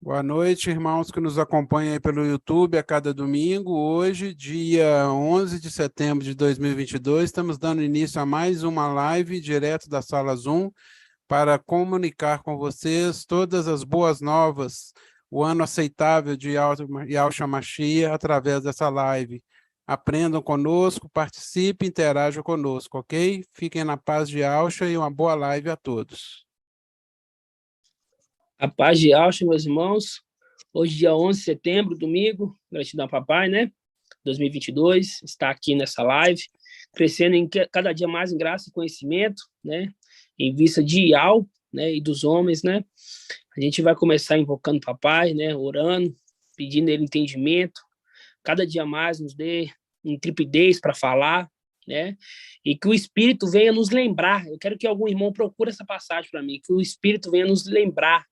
Boa noite, irmãos que nos acompanham aí pelo YouTube a cada domingo. Hoje, dia 11 de setembro de 2022, estamos dando início a mais uma live direto da Sala Zoom para comunicar com vocês todas as boas novas, o ano aceitável de Yahshua Mashiach através dessa live. Aprendam conosco, participem, interajam conosco, ok? Fiquem na paz de Yahshua e uma boa live a todos. A paz de Yahshua, meus irmãos. Hoje, dia 11 de setembro, domingo, gratidão ao papai, né? 2022, está aqui nessa live, crescendo cada dia mais em graça e conhecimento, né? Em vista de Yahweh, né? E dos homens, né? A gente vai começar invocando o papai, né? Orando, pedindo ele entendimento, cada dia mais nos dê intrepidez para falar, né? E que o Espírito venha nos lembrar. Eu quero que algum irmão procure essa passagem para mim, que o Espírito venha nos lembrar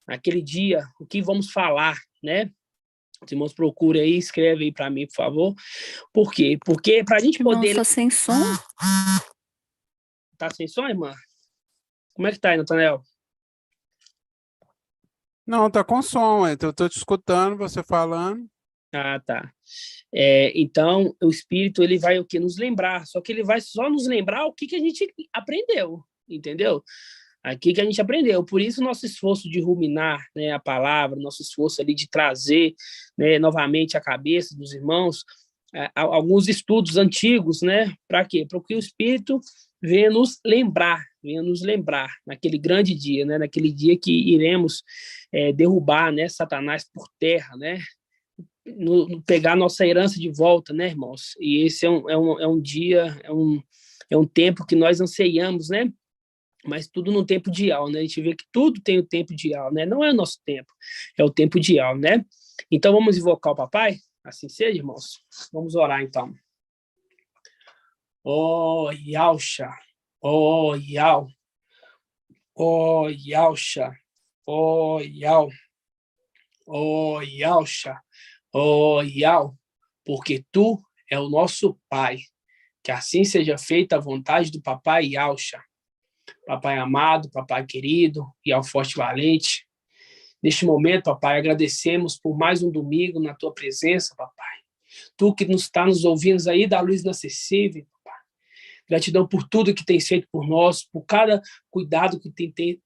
naquele dia, o que vamos falar, né? Os irmãos procurem aí, escreve aí para mim, por favor. Por quê? Porque para a gente poder... Irmão, tá sem som? Tá sem som, irmã? Como é que tá aí, Nathanael? Não, tá com som, eu tô te escutando, você falando. Ah, tá. Então, o Espírito, ele vai o quê? Nos lembrar, só que ele vai só nos lembrar o que a gente aprendeu, entendeu? Aqui que a gente aprendeu. Por isso, nosso esforço de ruminar, né, a palavra, nosso esforço ali de trazer, né, novamente a cabeça dos irmãos, alguns estudos antigos, né? Para quê? Para que o Espírito venha nos lembrar naquele grande dia, né? Naquele dia que iremos derrubar, né, Satanás por terra, né? Pegar nossa herança de volta, né, irmãos? E esse é um dia, é um tempo que nós anseiamos, né? Mas tudo no tempo de Yahweh, né? A gente vê que tudo tem o tempo de Yahweh, né? Não é o nosso tempo, é o tempo de Yahweh, né? Então vamos invocar o papai? Assim seja, irmãos. Vamos orar, então. Oh, Yahshua, oh, Yahweh, oh, Yahshua, oh, Yahweh, oh, Yahshua, oh, Yahweh, porque tu é o nosso Pai. Que assim seja feita a vontade do papai Yahshua. Papai amado, papai querido e ao forte valente. Neste momento, papai, agradecemos por mais um domingo na tua presença, papai. Tu que está nos ouvindo aí da luz inacessível, papai. Gratidão por tudo que tens feito por nós, por cada cuidado que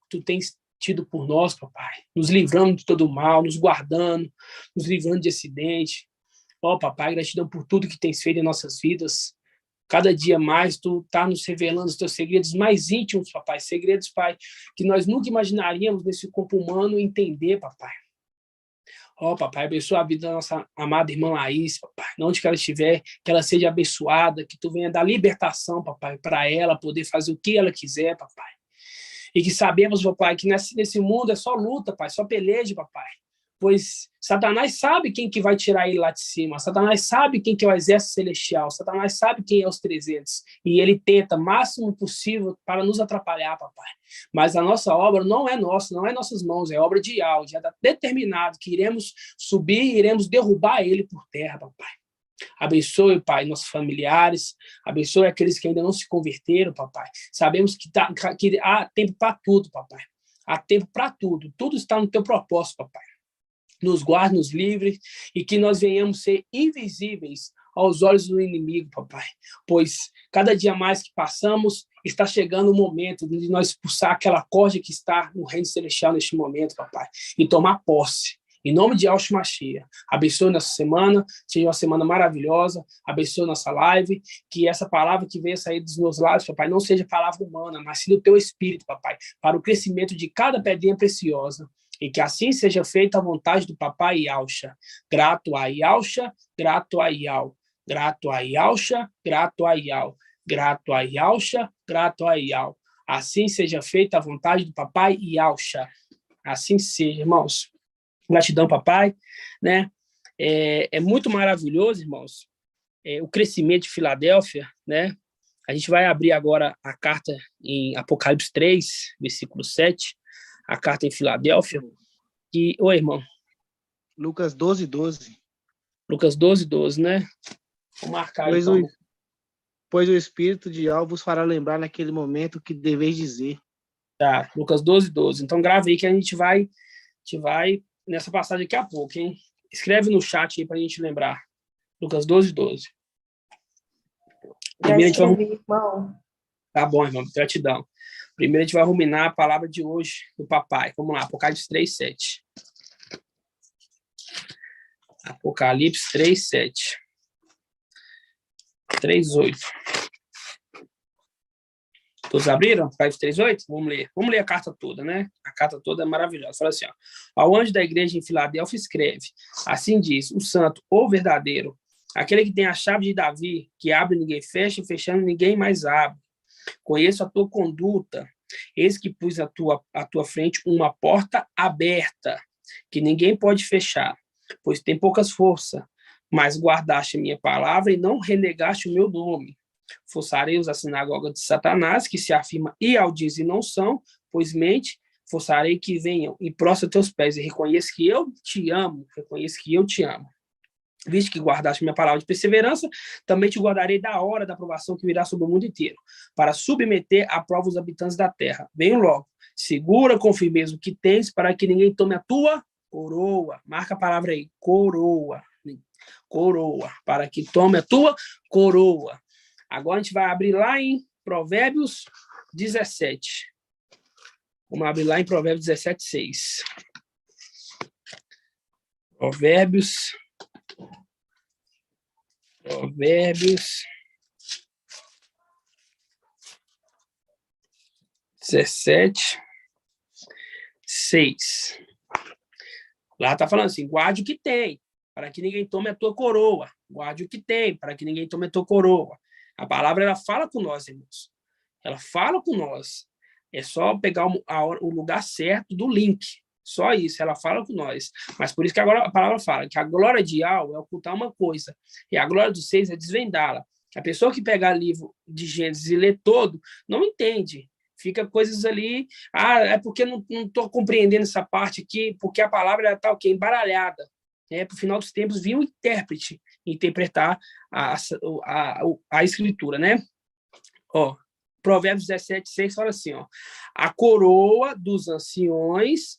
tu tens tido por nós, papai. Nos livrando de todo mal, nos guardando, nos livrando de acidente. Ó, papai, gratidão por tudo que tens feito em nossas vidas. Cada dia mais tu tá nos revelando os teus segredos mais íntimos, papai. Segredos, pai, que nós nunca imaginaríamos nesse corpo humano entender, papai. Ó, papai, abençoa a vida da nossa amada irmã Laís, papai. Onde que ela estiver, que ela seja abençoada, que tu venha dar libertação, papai, para ela poder fazer o que ela quiser, papai. E que sabemos, papai, que nesse mundo é só luta, pai, só peleja, papai. Pois Satanás sabe quem que vai tirar ele lá de cima, Satanás sabe quem que é o exército celestial, Satanás sabe quem é os 300, e ele tenta o máximo possível para nos atrapalhar, papai. Mas a nossa obra não é nossa, não é nossas mãos, é obra de Yahweh, já está determinado que iremos subir e iremos derrubar ele por terra, papai. Abençoe, pai, nossos familiares, abençoe aqueles que ainda não se converteram, papai. Sabemos que há tempo para tudo, papai. Há tempo para tudo, tudo está no teu propósito, papai. Nos guarde, nos livre, e que nós venhamos ser invisíveis aos olhos do inimigo, papai. Pois cada dia mais que passamos, está chegando o momento de nós expulsar aquela corda que está no reino celestial neste momento, papai, e tomar posse. Em nome de Yahshua Mashiach, abençoe nossa semana, seja uma semana maravilhosa, abençoe nossa live, que essa palavra que venha sair dos meus lábios, papai, não seja palavra humana, mas sim do teu espírito, papai, para o crescimento de cada pedrinha preciosa. E que assim seja feita a vontade do papai Yahshua. Grato a Yahshua, grato a Yahweh. Grato a Yahshua, grato a Yahweh. Grato a Yahshua, grato a Yahweh. Assim seja feita a vontade do papai Yahshua. Assim seja, irmãos. Gratidão, papai, né? É muito maravilhoso, irmãos, o crescimento de Filadélfia, né? A gente vai abrir agora a carta em Apocalipse 3, versículo 7, a carta em Filadélfia. Oi, irmão. Lucas 12, 12. Lucas 12, 12, né? Vou marcar pois então. Pois o Espírito de Yahweh vos fará lembrar naquele momento que deveis dizer. Tá, Lucas 12, 12. Então grave aí que a gente vai nessa passagem daqui a pouco, hein? Escreve no chat aí para a gente lembrar. Lucas 12, 12. Já Primeiro a gente vai... escrevi, irmão. Tá bom, irmão, gratidão. Primeiro a gente vai ruminar a palavra de hoje do papai. Vamos lá, Apocalipse 3, 7. Apocalipse 3, 7. 3, 8. Todos abriram? Apocalipse 3, 8? Vamos ler. Vamos ler a carta toda, né? A carta toda é maravilhosa. Fala assim, ó. Ao anjo da igreja em Filadélfia escreve. Assim diz, o santo, o verdadeiro, aquele que tem a chave de Davi, que abre e ninguém fecha, e fechando ninguém mais abre. Conheço a tua conduta. Eis que pus à tua frente uma porta aberta, que ninguém pode fechar, pois tem poucas forças, mas guardaste a minha palavra e não renegaste o meu nome. Forçarei-os a sinagoga de Satanás, que se afirma e ao diz e não são, pois mente, forçarei que venham e prostra teus pés e reconheça que eu te amo, Visto que guardaste minha palavra de perseverança, também te guardarei da hora da provação que virá sobre o mundo inteiro, para submeter à prova os habitantes da terra. Venho logo, segura com firmeza o que tens, para que ninguém tome a tua coroa. Marca a palavra aí, coroa. Coroa, para que tome a tua coroa. Agora a gente vai abrir lá em Provérbios 17. Vamos abrir lá em Provérbios 17, 6. Provérbios 17, 6. Lá está falando assim, guarde o que tem, para que ninguém tome a tua coroa. Guarde o que tem, para que ninguém tome a tua coroa. A palavra, ela fala com nós, irmãos. Ela fala com nós. É só pegar o lugar certo do link. Só isso, ela fala com nós. Mas por isso que agora a palavra fala que a glória de Yahweh é ocultar uma coisa, e a glória dos seis é desvendá-la. A pessoa que pegar livro de Gênesis e lê todo, não entende. Fica coisas ali, é porque não estou compreendendo essa parte aqui, porque a palavra está embaralhada. Para o final dos tempos, vinha um intérprete interpretar a escritura, né? Ó, Provérbios 17, 6 fala assim, ó, a coroa dos anciões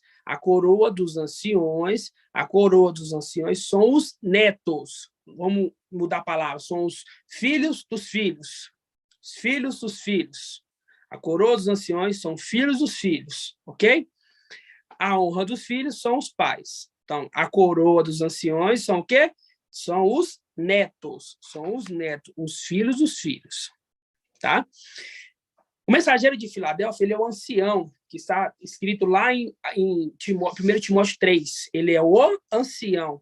são os netos. Vamos mudar a palavra, são os filhos dos filhos. Os filhos dos filhos. A coroa dos anciões são filhos dos filhos, ok? A honra dos filhos são os pais. Então, a coroa dos anciões são o quê? São os netos. São os netos, os filhos dos filhos. Tá? O mensageiro de Filadélfia, ele é o ancião, que está escrito lá em 1 Timóteo 3. Ele é o ancião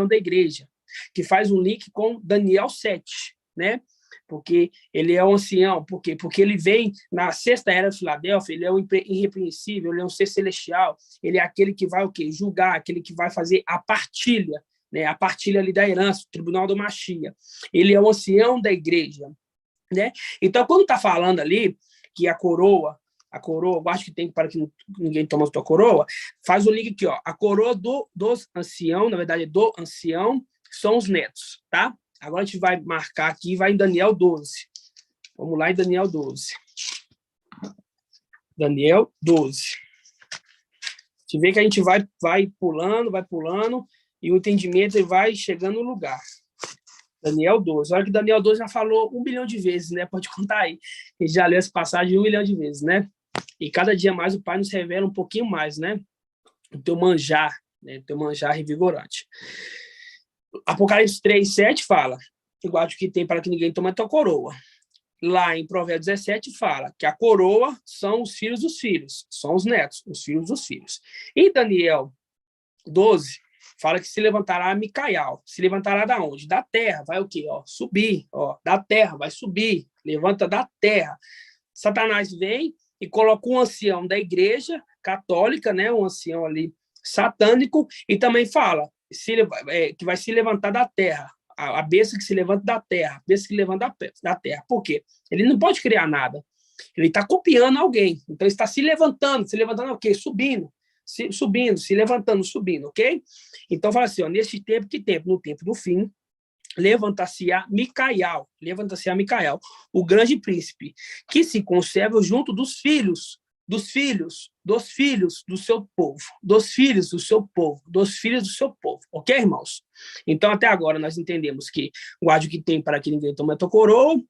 da igreja, que faz um link com Daniel 7, né? Porque ele é o ancião, por quê? Porque ele vem na sexta era de Filadélfia, ele é o irrepreensível, ele é um ser celestial, ele é aquele que vai o quê? Julgar, aquele que vai fazer a partilha, né? A partilha ali da herança, o tribunal do Machia. Ele é o ancião da igreja, né? Então, quando está falando ali que a coroa, eu acho que tem para que ninguém tome a tua coroa, faz o link aqui, ó. A coroa dos ancião, na verdade, do ancião, são os netos, tá? Agora a gente vai marcar aqui, vai em Daniel 12. Vamos lá em Daniel 12. Daniel 12. A gente vê que a gente vai pulando, e o entendimento ele vai chegando no lugar. Daniel 12. Olha que Daniel 12 já falou 1 bilhão de vezes, né? Pode contar aí. Ele já leu essa passagem 1 milhão de vezes, né? E cada dia mais o Pai nos revela um pouquinho mais, né? O teu manjar, né? O teu manjar revigorante. Apocalipse 3, 7 fala, igual o que tem para que ninguém tome a tua coroa. Lá em Provérbios 17 fala que a coroa são os filhos dos filhos, são os netos, os filhos dos filhos. Em Daniel 12, fala que se levantará Micael. Se levantará da onde? Da terra. Vai o quê? Ó, subir. Ó, da terra, vai subir. Levanta da terra. Satanás vem e coloca um ancião da igreja católica, né? Um ancião ali satânico, e também fala que vai se levantar da terra. A besta que se levanta da terra. A besta que levanta da terra. Por quê? Ele não pode criar nada. Ele está copiando alguém. Então, ele está se levantando o quê? Subindo, se levantando, subindo, ok? Então, fala assim, ó, nesse tempo, que tempo? No tempo do fim, levanta-se-á Micael, o grande príncipe, que se conserva junto dos filhos dos filhos do seu povo, dos filhos do seu povo, dos filhos do seu povo. Ok, irmãos? Então, até agora, nós entendemos que guarde o que tem para que ninguém tome a tua coroa.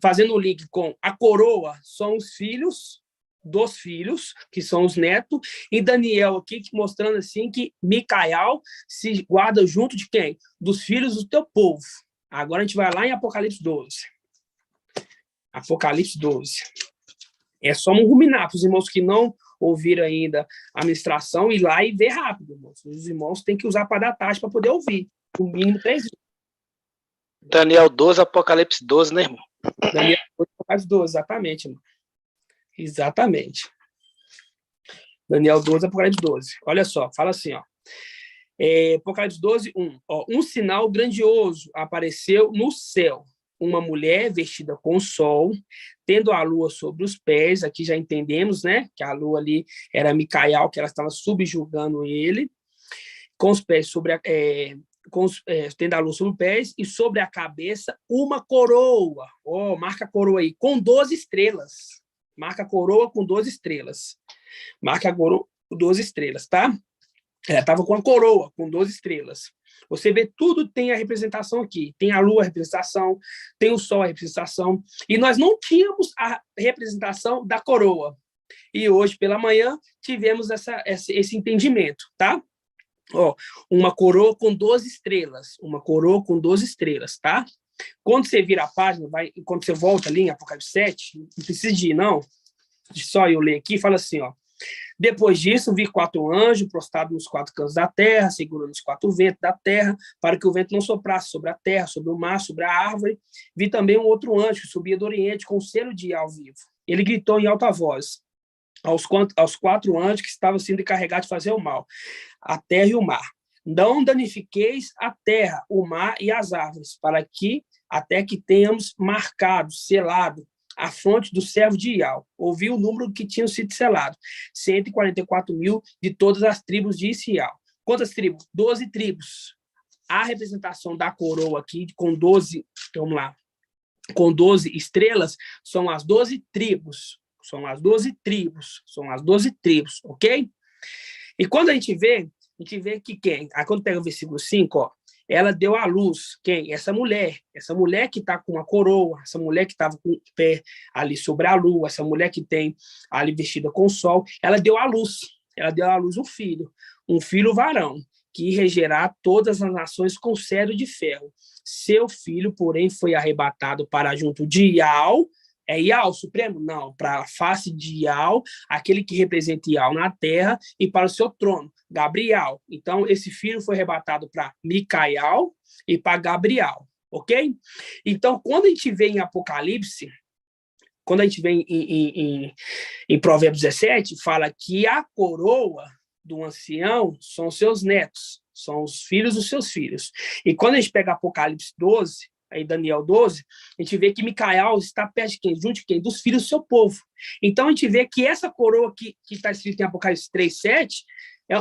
Fazendo o link com a coroa, são os filhos dos filhos, que são os netos, e Daniel aqui mostrando assim que Micael se guarda junto de quem? Dos filhos do teu povo. Agora a gente vai lá em Apocalipse 12. Apocalipse 12. É só um ruminar para os irmãos que não ouviram ainda a ministração, ir lá e ver rápido, irmãos. Os irmãos têm que usar para dar taxa para poder ouvir. No mínimo 3 vezes. Daniel 12, Apocalipse 12, né, irmão? Daniel 12, Apocalipse 12, exatamente, irmão. Exatamente. Daniel 12, Apocalipse 12. Olha só, fala assim, ó. Apocalipse 12, 1. Ó, um sinal grandioso apareceu no céu. Uma mulher vestida com o sol, tendo a lua sobre os pés. Aqui já entendemos, né? Que a lua ali era Micael, que ela estava subjugando ele. Com os pés sobre tendo a lua sobre os pés, e sobre a cabeça uma coroa. Oh, marca a coroa aí, com 12 estrelas. Marca a coroa com 12 estrelas. Marca a coroa com 12 estrelas, tá? Ela estava com a coroa com 12 estrelas. Você vê, tudo tem a representação aqui. Tem a lua, a representação, tem o sol, a representação. E nós não tínhamos a representação da coroa. E hoje, pela manhã, tivemos esse entendimento, tá? Ó, uma coroa com 12 estrelas. Uma coroa com 12 estrelas, tá? Quando você vira a página, quando você volta ali em Apocalipse 7, não precisa de ir, não. Só eu ler aqui, fala assim, ó. Depois disso, vi 4 anjos prostrados nos 4 cantos da terra, segurando os 4 ventos da terra, para que o vento não soprasse sobre a terra, sobre o mar, sobre a árvore. Vi também um outro anjo que subia do Oriente com o selo de ao vivo. Ele gritou em alta voz aos 4 anjos que estavam sendo encarregados de fazer o mal, a terra e o mar. Não danifiqueis a terra, o mar e as árvores, para que, até que tenhamos marcado, selado, a fonte do servo de Ial. Ouvi o número que tinham sido selados. 144 mil de todas as tribos de Israel. Quantas tribos? 12 tribos. A representação da coroa aqui, com 12, vamos lá, com 12 estrelas, são as 12 tribos. São as 12 tribos. São as 12 tribos, ok? E quando a gente vê que quem? Aí quando pega o versículo 5, ó, ela deu à luz, quem? Essa mulher que está com a coroa, essa mulher que estava com o pé ali sobre a lua, essa mulher que tem ali vestida com o sol, ela deu à luz um filho varão, que regerá todas as nações com cetro de ferro. Seu filho, porém, foi arrebatado para junto de Ial. É Ial Supremo? Não, para a face de Ial, aquele que representa Ial na terra, e para o seu trono, Gabriel. Então, esse filho foi arrebatado para Micael e para Gabriel, ok? Então, quando a gente vê em Apocalipse, quando a gente vê em Provérbios 17, fala que a coroa do ancião são seus netos, são os filhos dos seus filhos. E quando a gente pega Apocalipse 12, aí Daniel 12, a gente vê que Micael está perto de quem? Junto de quem? Dos filhos do seu povo. Então, a gente vê que essa coroa que está escrita em Apocalipse 3:7,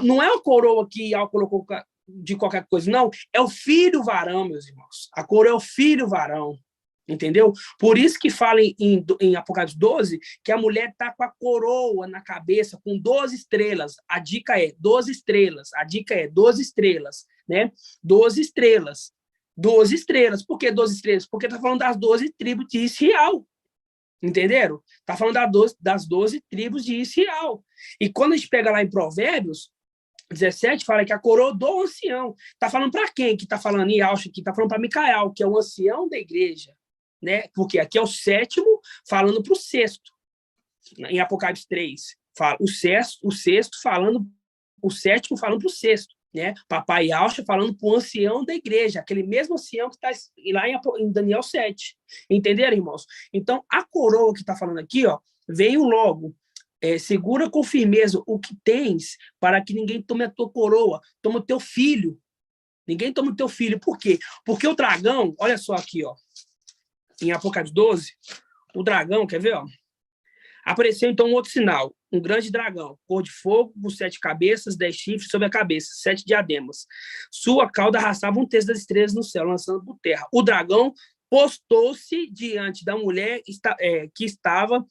não é uma coroa que Ial colocou de qualquer coisa, não. É o filho varão, meus irmãos. A coroa é o filho varão. Entendeu? Por isso que fala em Apocalipse 12 que a mulher está com a coroa na cabeça, com 12 estrelas. A dica é 12 estrelas. A dica é 12 estrelas, né? 12 estrelas. 12 estrelas. Por que 12 estrelas? Porque está falando das 12 tribos de Israel. Entenderam? Está falando das 12 tribos de Israel. E quando a gente pega lá em Provérbios 17, fala que a coroa do ancião. Está falando para quem que está falando em Alcha aqui? Está falando para Micael, que é o ancião da igreja. Né? Porque aqui é o 7º falando para o 6º. Em Apocalipse 3, fala o 6º falando, o 7º falando para o 6º. Né? Papai Alcha falando para o ancião da igreja, aquele mesmo ancião que está lá em Daniel 7. Entenderam, irmãos? Então, a coroa que está falando aqui, ó, veio logo. Segura com firmeza o que tens, para que ninguém tome a tua coroa, toma o teu filho. Ninguém toma o teu filho. Por quê? Porque o dragão, olha só aqui, ó, em Apocalipse 12, o dragão, quer ver, ó? Apareceu então um outro sinal, um grande dragão, cor de fogo, com 7 cabeças, 10 chifres sobre a cabeça, 7 diademas. Sua cauda arrastava 1/3 das estrelas no céu, lançando por terra. O dragão postou-se diante da mulher que estava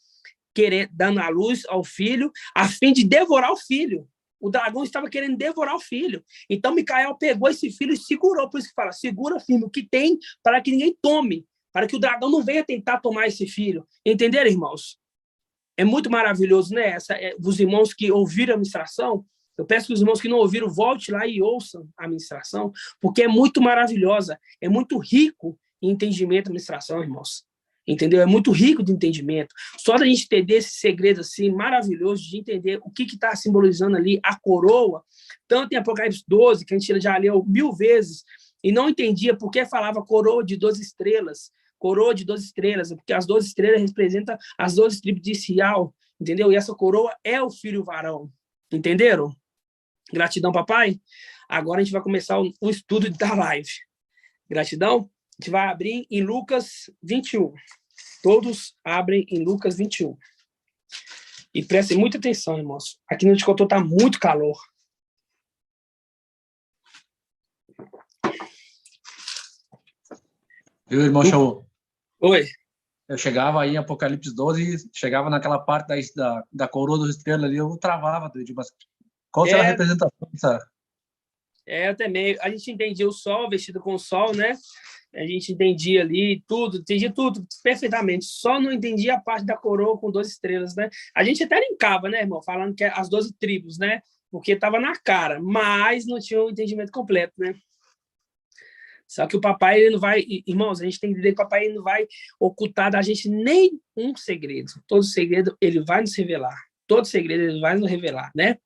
dando a luz ao filho, a fim de devorar o filho. O dragão estava querendo devorar o filho. Então, Micael pegou esse filho e segurou. Por isso que fala, segura firme o que tem para que ninguém tome, para que o dragão não venha tentar tomar esse filho. Entenderam, irmãos? É muito maravilhoso, né? Os irmãos que ouviram a ministração, eu peço que os irmãos que não ouviram, volte lá e ouçam a ministração, porque é muito maravilhosa, é muito rico em entendimento a ministração, irmãos. Entendeu? É muito rico de entendimento. Só da gente entender esse segredo assim maravilhoso de entender o que está simbolizando ali a coroa, tanto em Apocalipse 12, que a gente já leu 1000 vezes, e não entendia por que falava coroa de 12 estrelas, coroa de 12 estrelas, porque as 12 estrelas representam as 12 tribos de Sião, entendeu? E essa coroa é o filho varão, entenderam? Gratidão, papai. Agora a gente vai começar o estudo da live. Gratidão. A gente vai abrir em Lucas 21. Todos abrem em Lucas 21. E prestem muita atenção, irmãos. Aqui no Ticotô está muito calor. Viu, irmão Shaul? Oi. Eu chegava aí em Apocalipse 12, chegava naquela parte da coroa dos estrelas ali, eu travava, mas qual será a representação dessa? Eu também. A gente entendia o sol, vestido com o sol, né? A gente entendia ali tudo, entendia tudo perfeitamente. Só não entendia a parte da coroa com 12 estrelas, né? A gente até brincava, né, irmão? Falando que é as 12 tribos, né? Porque estava na cara, mas não tinha o entendimento completo, né? Só que o papai, ele não vai... Irmãos, a gente tem que entender que o papai ele não vai ocultar da gente nenhum segredo. Todo segredo, ele vai nos revelar. Todo segredo, ele vai nos revelar, né?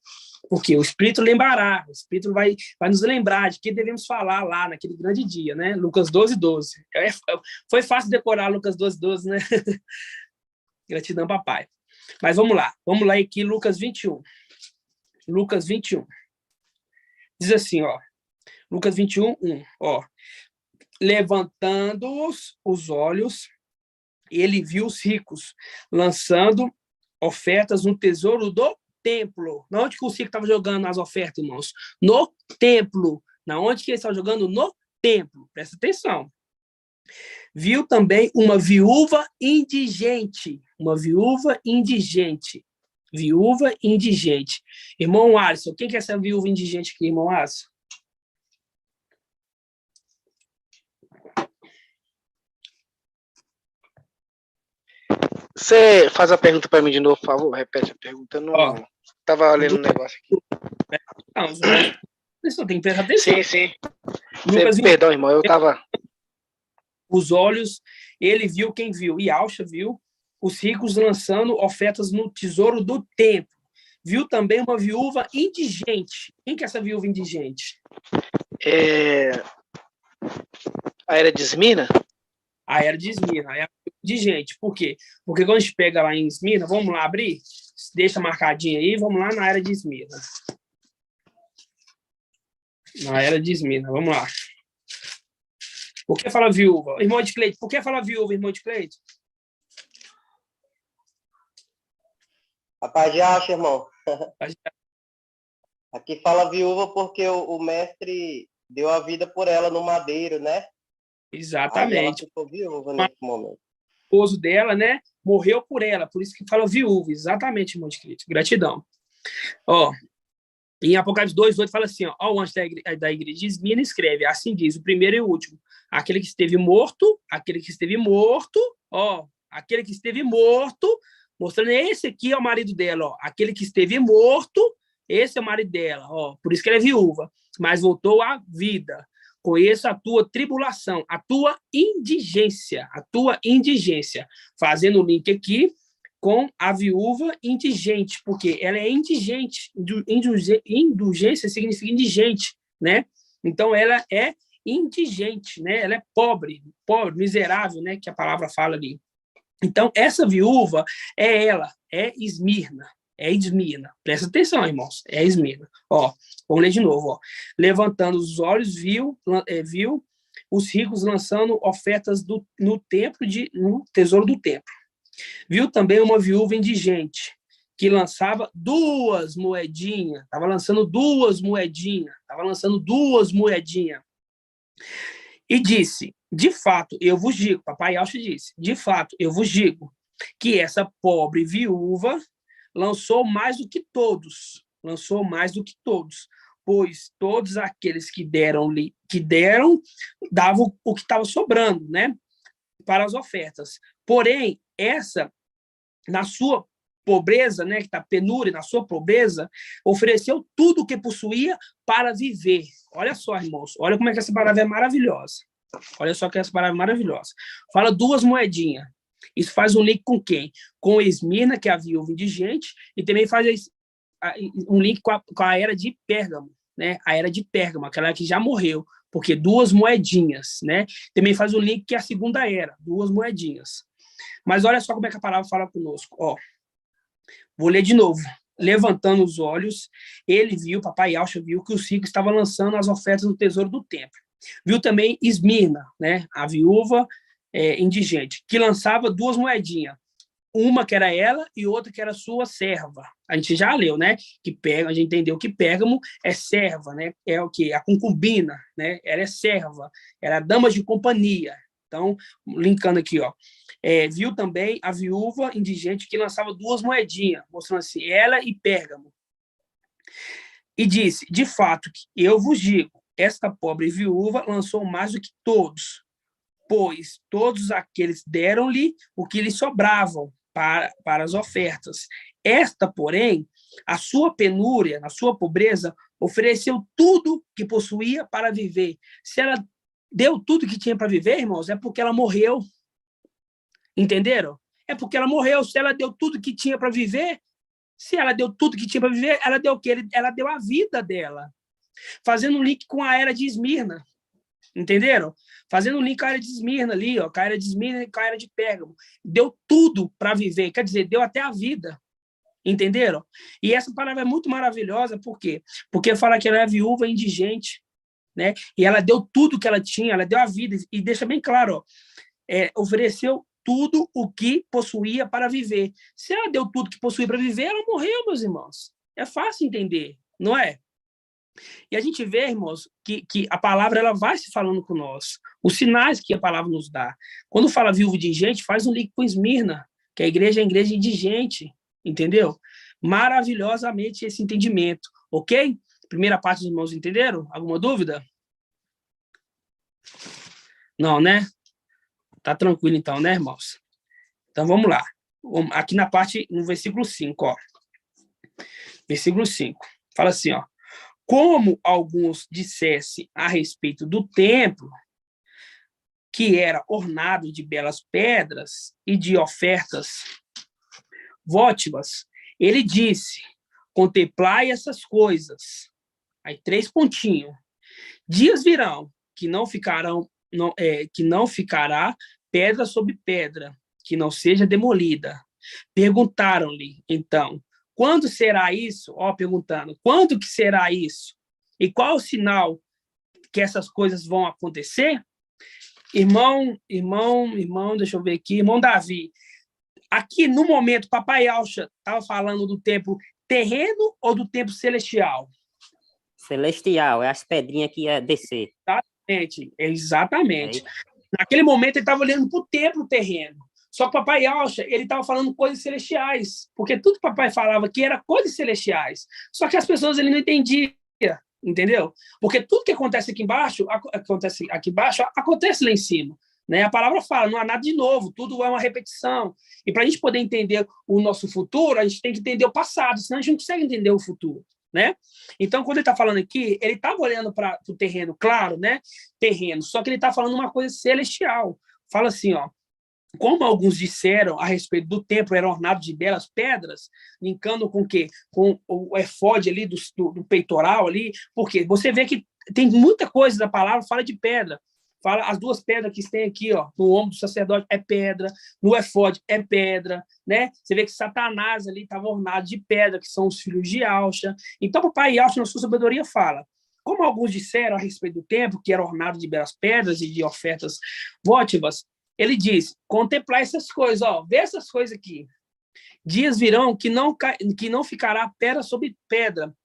Porque o Espírito lembrará, o Espírito vai nos lembrar de que devemos falar lá naquele grande dia, né? Lucas 12, 12. Foi fácil decorar Lucas 12, 12, né? Gratidão, papai. Mas vamos lá aqui, Lucas 21. Lucas 21. Diz assim, ó. Lucas 21, 1. Ó. Levantando os olhos, ele viu os ricos lançando ofertas no tesouro do templo. Na onde que o Cico estava jogando as ofertas, irmãos? No templo. Na onde que ele estava jogando? No templo. Presta atenção. Viu também uma viúva indigente. Uma viúva indigente. Viúva indigente. Irmão Alisson, quem que é essa viúva indigente aqui, irmão Alisson? Você faz a pergunta para mim de novo, por favor? Repete a pergunta. Eu não estava lendo um negócio aqui. Não, você tem que prestar atenção. Sim. Perdão, irmão, eu estava... Os olhos, ele viu, quem viu? Yalcha viu os ricos lançando ofertas no tesouro do templo. Viu também uma viúva indigente. Quem que é essa viúva indigente? A era de Esmina? A era de Esmina, a era indigente. Por quê? Porque quando a gente pega lá em Esmina, vamos lá abrir? Deixa marcadinho aí, vamos lá na era de Esmina. Na era de Esmina, vamos lá. Por que fala viúva? Irmão de Cleide, por que fala viúva, irmão de Cleide? A paz de acha, irmão. Aqui fala viúva porque o mestre deu a vida por ela no madeiro, né? Exatamente. Aí ela ficou viúva nesse momento. O esposo dela, né? Morreu por ela, por isso que fala viúva. Exatamente, irmão de Cristo. Gratidão. Ó, em Apocalipse 2:8 fala assim, ó, o anjo da igreja de Esmina escreve, assim diz, o primeiro e o último, aquele que esteve morto, ó, aquele que esteve morto, mostrando esse aqui é o marido dela, ó, aquele que esteve morto, esse é o marido dela, ó, por isso que ela é viúva, mas voltou à vida. Conheço a tua tribulação, a tua indigência, fazendo o link aqui com a viúva indigente, porque ela é indigente, indulgência significa indigente, né? Então, ela é indigente, né? Ela é pobre, miserável, né? Que a palavra fala ali. Então, essa viúva é ela, é Esmirna, Presta atenção, irmãos, é Esmirna. Ó, vamos ler de novo, ó. Levantando os olhos, viu os ricos lançando ofertas no tesouro do templo. Viu também uma viúva indigente, que lançava 2 moedinhas. Estava lançando duas moedinhas. E disse, de fato, eu vos digo, papai Alcho disse, de fato, eu vos digo, que essa pobre viúva lançou mais do que todos, pois todos aqueles que deram, davam o que estava sobrando, né, para as ofertas. Porém, essa, na sua pobreza, né, que está penúria, na sua pobreza, ofereceu tudo o que possuía para viver. Olha só, irmãos, olha como é que essa palavra é maravilhosa. Olha só que essa palavra é maravilhosa. Fala 2 moedinhas. Isso faz um link com quem? Com Esmirna, que é a viúva indigente, e também faz um link com a era de Pérgamo, né? A era de Pérgamo, aquela que já morreu, porque 2 moedinhas, né? Também faz um link que é a segunda era, 2 moedinhas. Mas olha só como é que a palavra fala conosco. Ó, vou ler de novo. Levantando os olhos, ele viu, papai Alcha viu que os ricos estavam lançando as ofertas no tesouro do templo. Viu também Esmirna, né? A viúva indigente, que lançava 2 moedinhas. Uma que era ela e outra que era sua serva. A gente já leu, né? A gente entendeu que Pérgamo é serva, né? É o quê? A concubina, né? Ela é serva, era dama de companhia. Então, linkando aqui, ó. Viu também a viúva indigente que lançava 2 moedinhas, mostrando assim, ela e Pérgamo. E disse, de fato, eu vos digo, esta pobre viúva lançou mais do que todos, pois todos aqueles deram-lhe o que lhe sobravam para as ofertas. Esta, porém, a sua penúria, na sua pobreza, ofereceu tudo que possuía para viver. Se ela deu tudo que tinha para viver, irmãos, é porque ela morreu. Entenderam? É porque ela morreu. Se ela deu tudo que tinha para viver, ela deu o quê? Ela deu a vida dela. Fazendo um link com a era de Esmirna. Entenderam? Fazendo um link com a era de Esmirna ali, ó, com a era de Esmirna e com a era de Pérgamo. Deu tudo para viver, quer dizer, deu até a vida. Entenderam? E essa palavra é muito maravilhosa, por quê? Porque fala que ela é viúva indigente, né? E ela deu tudo que ela tinha, ela deu a vida, e deixa bem claro, ó, ofereceu tudo o que possuía para viver. Se ela deu tudo que possuía para viver, ela morreu, meus irmãos. É fácil entender, não é? E a gente vê, irmãos, que a palavra ela vai se falando com nós. Os sinais que a palavra nos dá. Quando fala viúva indigente, faz um link com Esmirna, que a igreja é a igreja indigente, entendeu? Maravilhosamente esse entendimento, ok? Primeira parte dos irmãos entenderam? Alguma dúvida? Não, né? Tá tranquilo então, né, irmãos? Então vamos lá. Aqui na parte, no versículo 5, ó. Versículo 5. Fala assim, ó. Como alguns dissessem a respeito do templo, que era ornado de belas pedras e de ofertas votivas, ele disse, contemplai essas coisas. Aí 3 pontinhos. Dias virão que não ficará pedra sobre pedra, que não seja demolida. Perguntaram-lhe, então, quando será isso? Ó, perguntando, quando que será isso? E qual o sinal que essas coisas vão acontecer? Irmão, deixa eu ver aqui, irmão Davi, aqui no momento, papai Alcha estava falando do templo terreno ou do templo celestial? Celestial, é as pedrinhas que ia descer. Exatamente. Naquele momento ele estava olhando para o templo terreno. Só que o papai Alcha, ele estava falando coisas celestiais, porque tudo que o papai falava aqui era coisas celestiais. Só que as pessoas ele não entendiam, entendeu? Porque tudo que acontece aqui embaixo, acontece lá em cima. Né? A palavra fala, não há nada de novo, tudo é uma repetição. E para a gente poder entender o nosso futuro, a gente tem que entender o passado, senão a gente não consegue entender o futuro. Né? Então, quando ele está falando aqui, ele estava olhando para o terreno, claro, né? Terreno, só que ele está falando uma coisa celestial. Fala assim, ó, como alguns disseram a respeito do templo era ornado de belas pedras, linkando com o quê? Com o efode ali do peitoral ali, porque você vê que tem muita coisa da palavra, fala de pedra. Fala as 2 pedras que tem aqui, ó, no ombro do sacerdote é pedra, no efode é pedra, né? Você vê que Satanás ali estava ornado de pedra, que são os filhos de Alcha. Então, o papai Alcha, na sua sabedoria, fala, como alguns disseram a respeito do templo, que era ornado de belas pedras e de ofertas votivas, ele diz, contemplar essas coisas, ó, vê essas coisas aqui. Dias virão que não ficará pedra sobre pedra,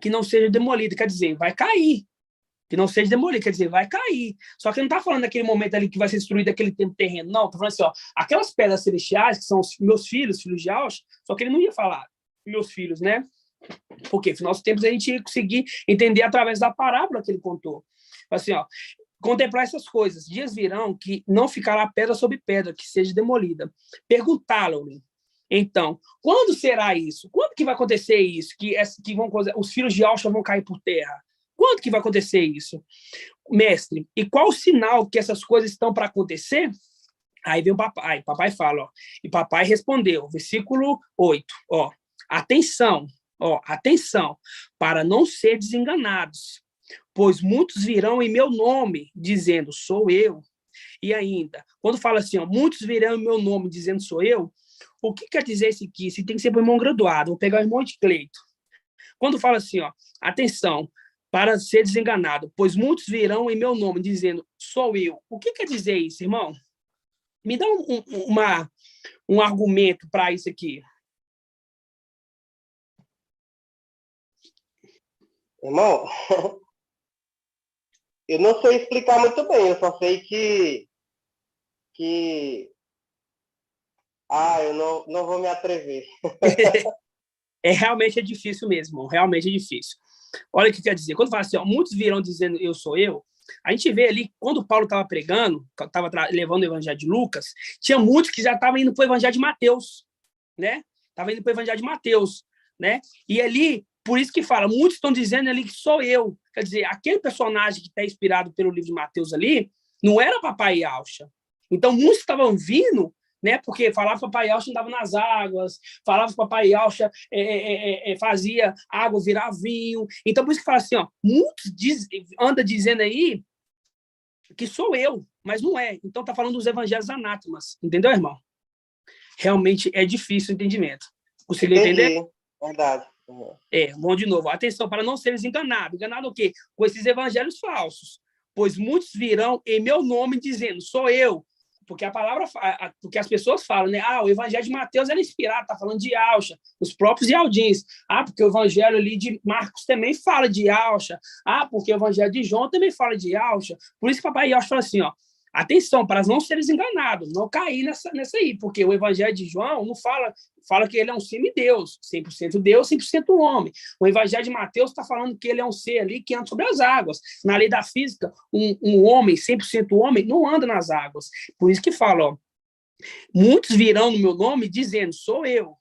que não seja demolida, quer dizer, vai cair. que não seja demolido, quer dizer, vai cair. Só que não está falando daquele momento ali que vai ser destruído aquele tempo terreno, não. Está falando assim, ó, aquelas pedras celestiais, que são os meus filhos, filhos de Aush, só que ele não ia falar meus filhos, né? Porque, no nosso tempo, a gente ia conseguir entender através da parábola que ele contou. Assim, ó, contemplar essas coisas. Dias virão que não ficará pedra sobre pedra, que seja demolida. Perguntá-lo-lhe. Então, quando será isso? Quando que vai acontecer isso? Que os filhos de Aush vão cair por terra? Quando que vai acontecer isso? Mestre, e qual o sinal que essas coisas estão para acontecer? Aí vem o papai. Papai fala, ó. E papai respondeu, versículo 8, ó. Atenção, para não ser desenganados, pois muitos virão em meu nome, dizendo, sou eu. E ainda, quando fala assim, ó, muitos virão em meu nome, dizendo, sou eu, o que quer dizer isso aqui? Isso tem que ser para o irmão graduado. Vou pegar o irmão de Cleito. Quando fala assim, ó, atenção, para ser desenganado, pois muitos virão em meu nome, dizendo, sou eu. O que quer dizer isso, irmão? Me dá um argumento para isso aqui. Irmão, eu não sei explicar muito bem, eu só sei que eu não vou me atrever. Realmente é difícil mesmo, realmente é difícil. Olha o que quer dizer. Quando fala assim, ó, muitos virão dizendo eu sou eu, a gente vê ali, quando Paulo estava pregando, estava levando o evangelho de Lucas, tinha muitos que já estavam indo para o evangelho de Mateus, né? Estavam indo para o evangelho de Mateus, né? E ali, por isso que fala, muitos estão dizendo ali que sou eu. Quer dizer, aquele personagem que está inspirado pelo livro de Mateus ali, não era papai Yaucha. Então, muitos estavam vindo, né? Porque falava que papai Yaucha andava nas águas, falava que papai Yaucha fazia água virar vinho. Então, por isso que fala assim, ó, muitos anda dizendo aí que sou eu, mas não é. Então, tá falando dos evangelhos anátemas. Entendeu, irmão? Realmente é difícil o entendimento. Conseguiu entender? Verdade. Bom, de novo. Atenção, para não seres enganados. Enganado o quê? Com esses evangelhos falsos. Pois muitos virão em meu nome dizendo, sou eu. Porque porque as pessoas falam, né? O evangelho de Mateus é inspirado, está falando de Yaucha, os próprios Yaldins. Porque o evangelho ali de Marcos também fala de Yaucha. Porque o evangelho de João também fala de Yaucha. Por isso que o papai Yaucha fala assim, ó, atenção, para não seres enganados, não cair nessa aí, porque o evangelho de João não fala que ele é um semideus, 100% Deus, 100% homem. O evangelho de Mateus está falando que ele é um ser ali que anda sobre as águas. Na lei da física, um homem, 100% homem, não anda nas águas. Por isso que fala, ó, muitos virão no meu nome dizendo, sou eu.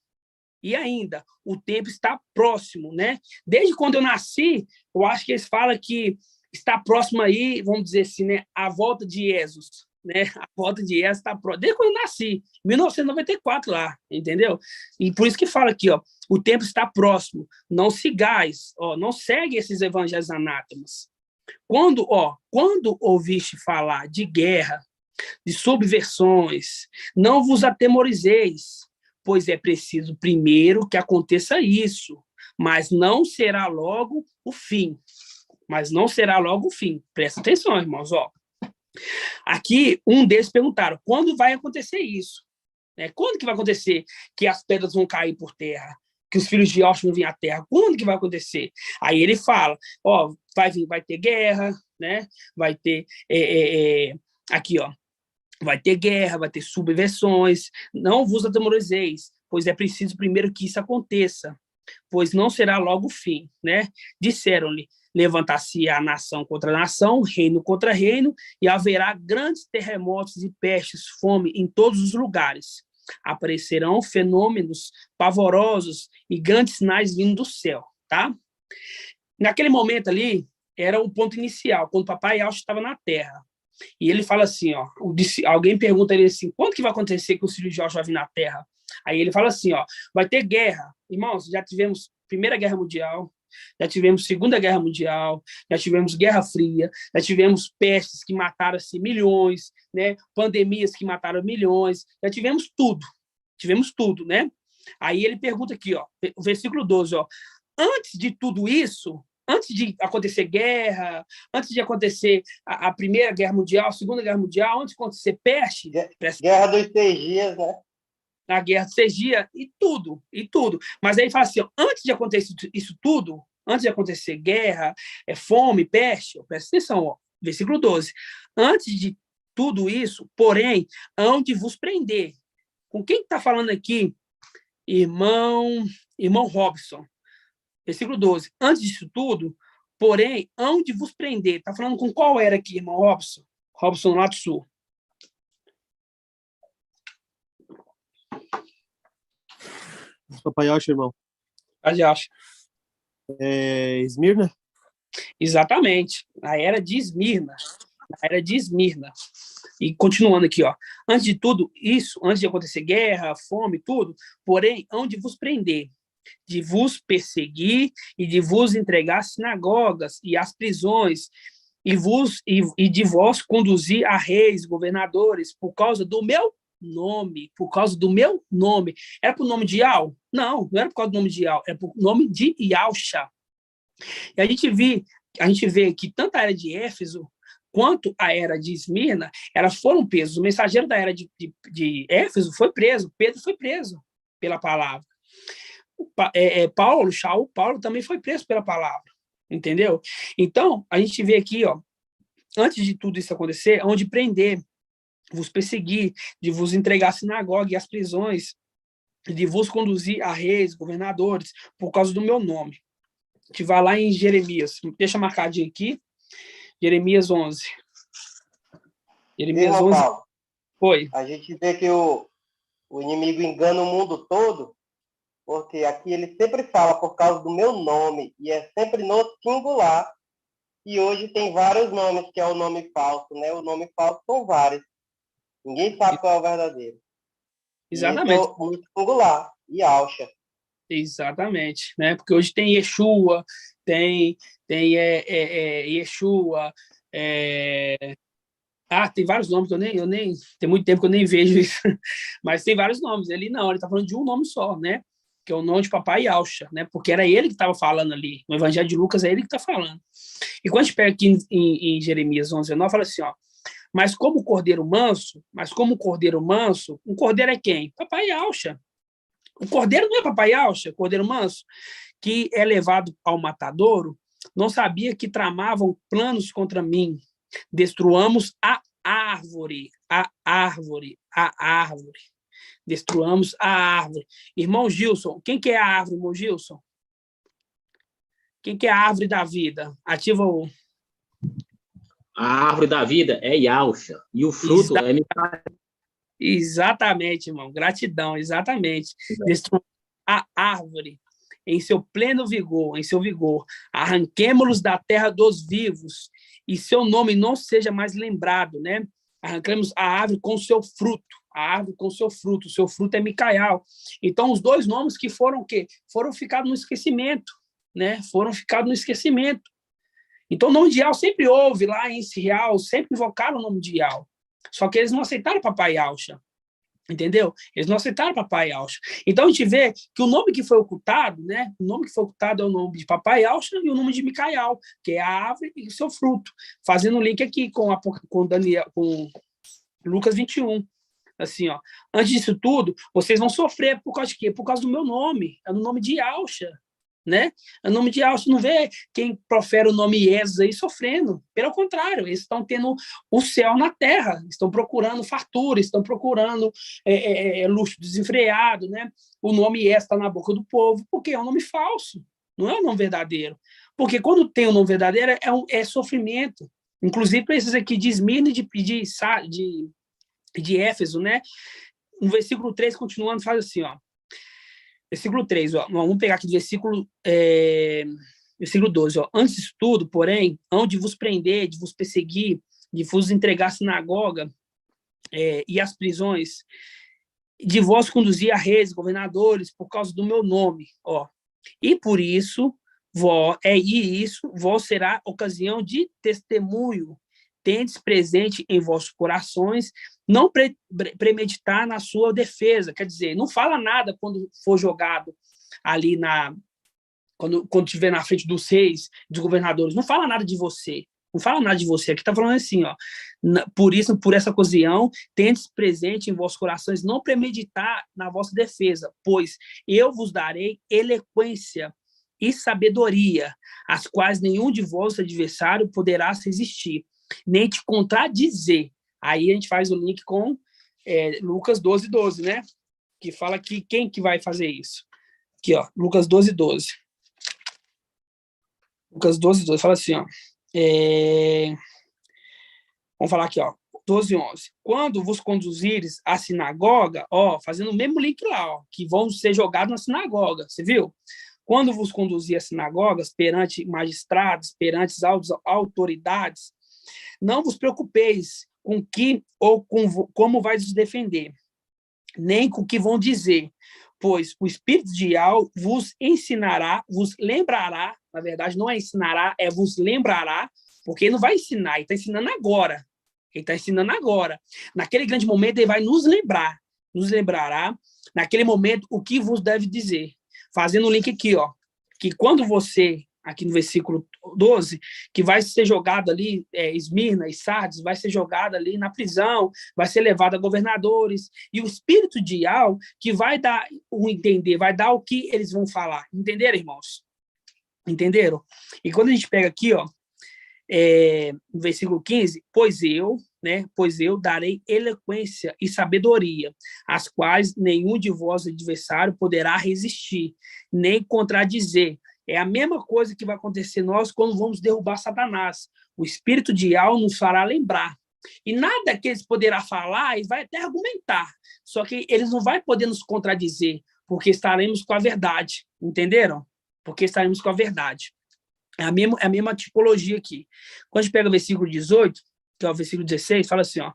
E ainda, o tempo está próximo, né? Desde quando eu nasci, eu acho que eles falam que está próximo aí, vamos dizer assim, né? A volta de Jesus, né? A volta de Jesus está próxima. Desde quando eu nasci, 1994 lá, entendeu? E por isso que fala aqui, ó, o tempo está próximo. Não sigais, ó, não segue esses evangelhos anátemas. Quando ouviste falar de guerra, de subversões, não vos atemorizeis, pois é preciso primeiro que aconteça isso, mas não será logo o fim. Presta atenção, irmãos. Ó. Aqui, um deles perguntaram, quando vai acontecer isso? Quando que vai acontecer que as pedras vão cair por terra? Que os filhos de Aush vão vir à terra? Quando que vai acontecer? Aí ele fala, ó, vai ter guerra, né? Vai ter, aqui, ó, vai ter guerra, vai ter subversões, não vos atemorizeis, pois é preciso primeiro que isso aconteça, pois não será logo o fim, né? Disseram-lhe, levantar-se a nação contra nação, reino contra reino, e haverá grandes terremotos e pestes, fome em todos os lugares. Aparecerão fenômenos pavorosos e grandes sinais vindo do céu, tá? Naquele momento ali, era o ponto inicial, quando o papai Yaucha estava na terra. E ele fala assim, ó, alguém pergunta a ele assim, quando que vai acontecer que o filho de Yaucha vai vir na terra? Aí ele fala assim, ó, vai ter guerra. Irmãos, já tivemos Primeira Guerra Mundial, já tivemos Segunda Guerra Mundial, já tivemos Guerra Fria, já tivemos pestes que mataram assim, milhões, né? Pandemias que mataram milhões, já tivemos tudo, né? Aí ele pergunta aqui, ó, o versículo 12, ó, antes de tudo isso, antes de acontecer guerra, antes de acontecer a Primeira Guerra Mundial, a Segunda Guerra Mundial, antes de acontecer peste... Guerra dos 6 dias, né? Na Guerra dos 6 dias, e tudo. Mas aí ele fala assim, ó, antes de acontecer isso tudo, antes de acontecer guerra, fome, peste, presta atenção, ó, versículo 12. Antes de tudo isso, porém, hão de vos prender. Com quem está falando aqui? Irmão Robson. Versículo 12. Antes disso tudo, porém, hão de vos prender. Está falando com qual era aqui, irmão Robson? Robson, lá do sul. Papai Yasha, irmão. Acha. Esmirna? Exatamente. A era de Esmirna. A era de Esmirna. E continuando aqui, ó. Antes de tudo isso, antes de acontecer guerra, fome, tudo, porém, hão de vos prender, de vos perseguir e de vos entregar às sinagogas e às prisões, e de vós conduzir a reis, governadores, por causa do meu nome, por causa do meu nome. Era por nome de Iau? Não era por causa do nome de Iau, era por nome de Yausha. E a gente vê que tanto a era de Éfeso quanto a era de Esmirna, elas foram presas. O mensageiro da era de Éfeso foi preso, Pedro foi preso pela palavra. Paulo também foi preso pela palavra, entendeu? Então, a gente vê aqui, ó, antes de tudo isso acontecer, onde prender, vos perseguir, de vos entregar à sinagoga e às prisões, de vos conduzir a reis, governadores, por causa do meu nome. A gente vai lá em Jeremias, deixa marcadinho aqui, Jeremias 11. Jeremias 11. Paulo, Foi. a gente vê que o inimigo engana o mundo todo, porque aqui ele sempre fala por causa do meu nome, e é sempre no singular, e hoje tem vários nomes, que é o nome falso, né? O nome falso são vários. Ninguém sabe qual é o verdadeiro. Exatamente. E no singular, Yausha. Exatamente, né? Porque hoje tem Yeshua, tem Yeshua, tem vários nomes, eu nem tem muito tempo que eu nem vejo isso, mas tem vários nomes. Ele está falando de um nome só, né? Que é o nome de Papai Yausha, né? Porque era ele que estava falando ali. No Evangelho de Lucas é ele que está falando. E quando a gente pega aqui em Jeremias 11:9, fala assim, ó, mas como cordeiro manso, um cordeiro é quem? Papai Yausha. O cordeiro não é Papai Yausha, cordeiro manso, que é levado ao matadouro, não sabia que tramavam planos contra mim. Destruamos a árvore. Destruamos a árvore. Irmão Gilson, quem que é a árvore, irmão Gilson? Quem que é a árvore da vida? Ativa o... A árvore da vida é Yausha, e o fruto é Micael. Exatamente, irmão. Gratidão, exatamente. Destruamos a árvore em seu pleno vigor, em seu vigor. Arranquemos-los da terra dos vivos, e seu nome não seja mais lembrado, né? Arrancamos a árvore com seu fruto. A árvore com seu fruto é Micael. Então, os dois nomes que foram o quê? Foram ficados no esquecimento, né? Foram ficados no esquecimento. Então, o nome de Iau sempre houve lá em Israel, sempre invocaram o nome de Iau. Só que eles não aceitaram Papai Yausha, entendeu? Eles não aceitaram Papai Yausha. Então, a gente vê que o nome que foi ocultado, né? O nome que foi ocultado é o nome de Papai Yausha e o nome de Micael, que é a árvore e o seu fruto. Fazendo um link aqui com Lucas 21. Assim, ó, antes disso tudo, vocês vão sofrer por causa de quê? Por causa do meu nome. É no nome de Yausha, né? O nome de Yausha, não vê quem profere o nome Jesus aí sofrendo. Pelo contrário, eles estão tendo o céu na terra, estão procurando fartura, estão procurando luxo desenfreado, né? O nome Jesus está na boca do povo, porque é um nome falso, não é um nome verdadeiro. Porque quando tem um nome verdadeiro, é sofrimento. Inclusive, para esses aqui de Esmirna e de Éfeso, né? No versículo 3, continuando, faz assim, ó. Versículo 3, ó, vamos pegar aqui do versículo 12, ó. Antes disso tudo, porém, hão de vos prender, de vos perseguir, de vos entregar à sinagoga e às prisões, de vós conduzir a reis, governadores, por causa do meu nome, ó. E por isso, vós será ocasião de testemunho. Tendes presente em vossos corações, não premeditar na sua defesa. Quer dizer, não fala nada quando for jogado ali quando estiver na frente dos reis, dos governadores. Não fala nada de você. Não fala nada de você. Aqui está falando assim, ó. Por isso, por essa ocasião, tendes presente em vossos corações, não premeditar na vossa defesa, pois eu vos darei eloquência e sabedoria, as quais nenhum de vossos adversários poderá resistir, nem te contradizer. Aí a gente faz o link com Lucas 12:12, né? Que fala que quem que vai fazer isso? Aqui, ó, Lucas 12:12. Lucas 12:12 fala assim, ó. Vamos falar aqui, ó. 12:11. Quando vos conduzires à sinagoga, ó, fazendo o mesmo link lá, ó, que vão ser jogados na sinagoga, você viu? Quando vos conduzir às sinagogas, perante magistrados, perante autoridades, não vos preocupeis com que ou com como vai se defender, nem com o que vão dizer, pois o Espírito de Al vos ensinará, vos lembrará, na verdade não é ensinará, é vos lembrará, porque ele não vai ensinar, ele está ensinando agora. Ele está ensinando agora. Naquele grande momento, ele vai nos lembrará, naquele momento, o que vos deve dizer. Fazendo o link aqui, ó, que quando você, aqui no versículo 12, que vai ser jogado ali, Esmirna e Sardes, vai ser jogado ali na prisão, vai ser levado a governadores, e o espírito de Al, que vai dar o entender, vai dar o que eles vão falar. Entenderam, irmãos? Entenderam? E quando a gente pega aqui, ó, no versículo 15, pois eu darei eloquência e sabedoria, as quais nenhum de vós adversário poderá resistir, nem contradizer. É a mesma coisa que vai acontecer nós quando vamos derrubar Satanás. O espírito de Al nos fará lembrar. E nada que eles poderá falar, eles vai até argumentar, só que eles não vão poder nos contradizer, porque estaremos com a verdade, entenderam? Porque estaremos com a verdade. É a mesma tipologia aqui. Quando a gente pega o versículo 18, que é o versículo 16, fala assim, ó,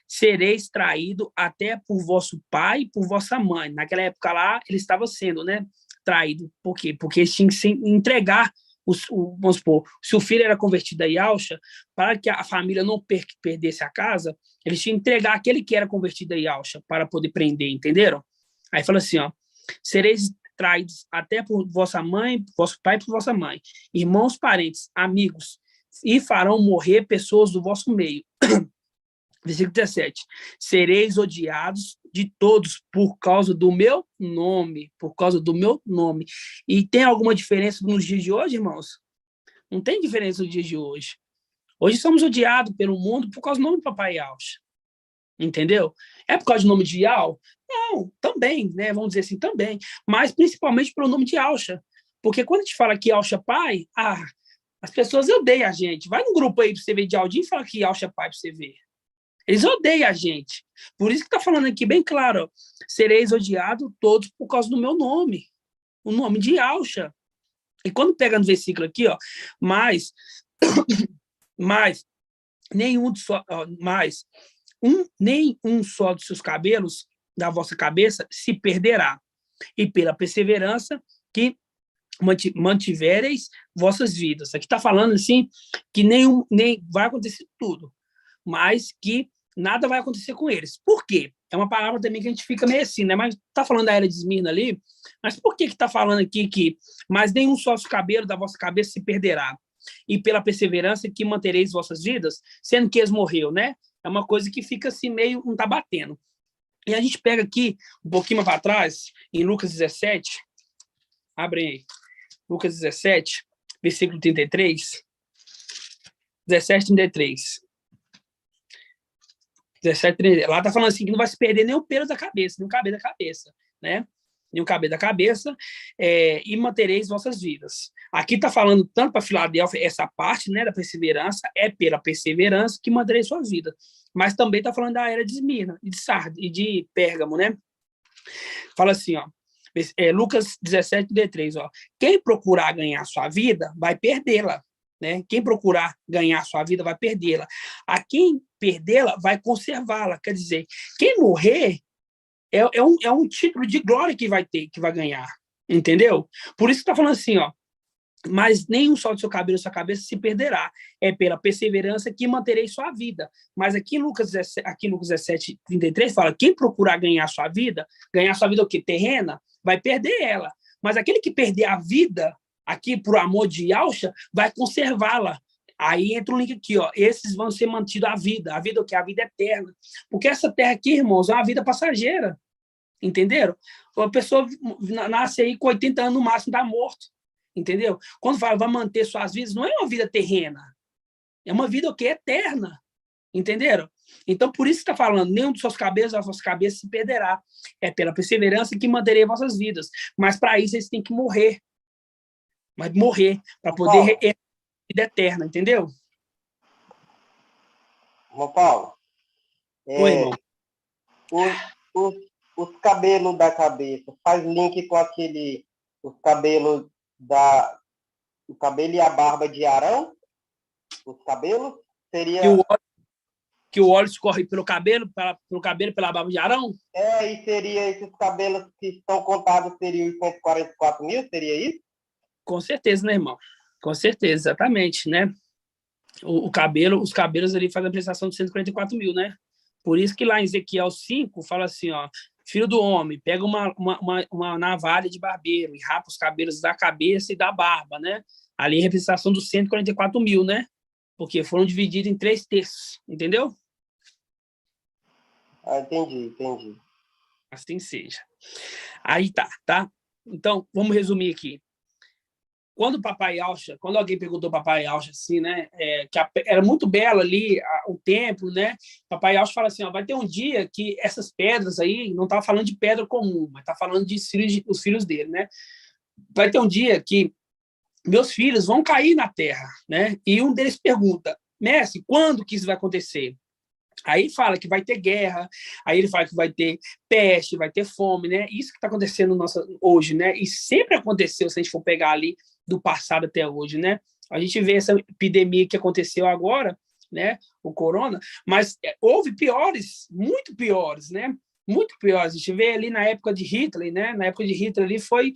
sereis traído até por vosso pai e por vossa mãe. Naquela época lá, ele estava sendo, né, traído. Por quê? Porque eles tinham que se entregar, vamos supor, se o filho era convertido a Yahusha, para que a família não perdesse a casa, eles tinham que entregar aquele que era convertido a Yahusha para poder prender, entenderam? Aí fala assim, ó, sereis traídos até por vossa mãe, vosso pai e por vossa mãe, irmãos, parentes, amigos, e farão morrer pessoas do vosso meio. Versículo 17. Sereis odiados de todos por causa do meu nome, por causa do meu nome. E tem alguma diferença nos dias de hoje, irmãos? Não tem diferença nos dias de hoje. Hoje somos odiados pelo mundo por causa do nome do Papai Yahusha. Entendeu? É por causa do nome de Yah? Não, também, né? Vamos dizer assim, também. Mas principalmente pelo nome de Yahusha. Porque quando a gente fala que Yahusha pai, as pessoas odeiam a gente. Vai num grupo aí para você ver de Aldinho e fala que Yahusha pai para você ver. Eles odeiam a gente. Por isso que está falando aqui bem claro, ó, sereis odiados todos por causa do meu nome. O nome de Yahusha. E quando pega no versículo aqui, ó, mas nenhum só dos seus cabelos da vossa cabeça se perderá, e pela perseverança que mantivereis vossas vidas. Aqui está falando assim que nem vai acontecer tudo, mas que nada vai acontecer com eles. Por quê? É uma palavra também que a gente fica meio assim, né? Mas está falando da era de Esmirna ali, mas por que está falando aqui que mas nenhum só dos cabelos da vossa cabeça se perderá, e pela perseverança que mantereis vossas vidas, sendo que eles morreu, né? É uma coisa que fica assim meio, não está batendo. E a gente pega aqui, um pouquinho mais para trás, em Lucas 17, abre aí, Lucas 17, versículo 33, 17, 33. 17, 33. Lá está falando assim, que não vai se perder nem o pelo da cabeça, nem o cabelo da cabeça, né? Nem o cabelo da cabeça, e mantereis vossas vidas. Aqui está falando tanto para Filadélfia, essa parte, né, da perseverança, é pela perseverança que mantereis suas vidas. Mas também está falando da era de Esmirna, e de Sardes, e de Pérgamo, né? Fala assim, ó, Lucas 17, 33, ó, quem procurar ganhar sua vida, vai perdê-la, né? Quem procurar ganhar sua vida, vai perdê-la. A quem perdê-la, vai conservá-la. Quer dizer, quem morrer é um título de glória que vai ter, que vai ganhar, entendeu? Por isso que está falando assim, ó, mas nenhum só do seu cabelo, sua cabeça se perderá. É pela perseverança que manterei sua vida. Mas aqui em Lucas 17, 33, fala, quem procurar ganhar sua vida o quê? Terrena, vai perder ela. Mas aquele que perder a vida, aqui por amor de Yahusha, vai conservá-la. Aí entra um link aqui, ó, esses vão ser mantidos a vida o que? A vida eterna. Porque essa terra aqui, irmãos, é uma vida passageira. Entenderam? A pessoa nasce aí com 80 anos no máximo, está morto. entendeu? Quando fala vai manter suas vidas, não é uma vida terrena, é uma vida o quê? Eterna, entenderam? Então, por isso que está falando, nenhum dos seus cabelos, a vossa cabeça se perderá. É pela perseverança que manterei vossas vidas. Mas para isso, eles têm que morrer. Mas morrer, para poder ter vida eterna, entendeu? Irmão Paulo, Oi, irmão. Os cabelos da cabeça, faz link com os cabelos o cabelo e a barba de Arão? Os cabelos? Seria... Que o óleo escorre pelo cabelo, pela barba de Arão? E seria esses cabelos que estão contados, seriam os 144 mil, seria isso? Com certeza, né, irmão? Com certeza, exatamente, né? Os cabelos ali fazem a prestação de 144 mil, né? Por isso que lá em Ezequiel 5 fala assim, ó, filho do homem, pega uma navalha de barbeiro e rapa os cabelos da cabeça e da barba, né? Ali a representação dos 144 mil, né? Porque foram divididos em 3 terços, entendeu? Entendi. Assim seja. Aí tá? Então, vamos resumir aqui. Quando alguém perguntou ao Papai Alcha assim, né, era muito belo ali o templo, né? Papai Alcha fala assim, ó, vai ter um dia que essas pedras aí, não tá falando de pedra comum, mas tá falando de os filhos dele, né? Vai ter um dia que meus filhos vão cair na terra, né? E um deles pergunta, mestre, quando que isso vai acontecer? Aí fala que vai ter guerra, aí ele fala que vai ter peste, vai ter fome, né? Isso que está acontecendo hoje, né? E sempre aconteceu, se a gente for pegar ali do passado até hoje, né? A gente vê essa epidemia que aconteceu agora, né? O corona, mas houve piores, muito piores, né? Muito piores. A gente vê ali na época de Hitler, né? Na época de Hitler ali foi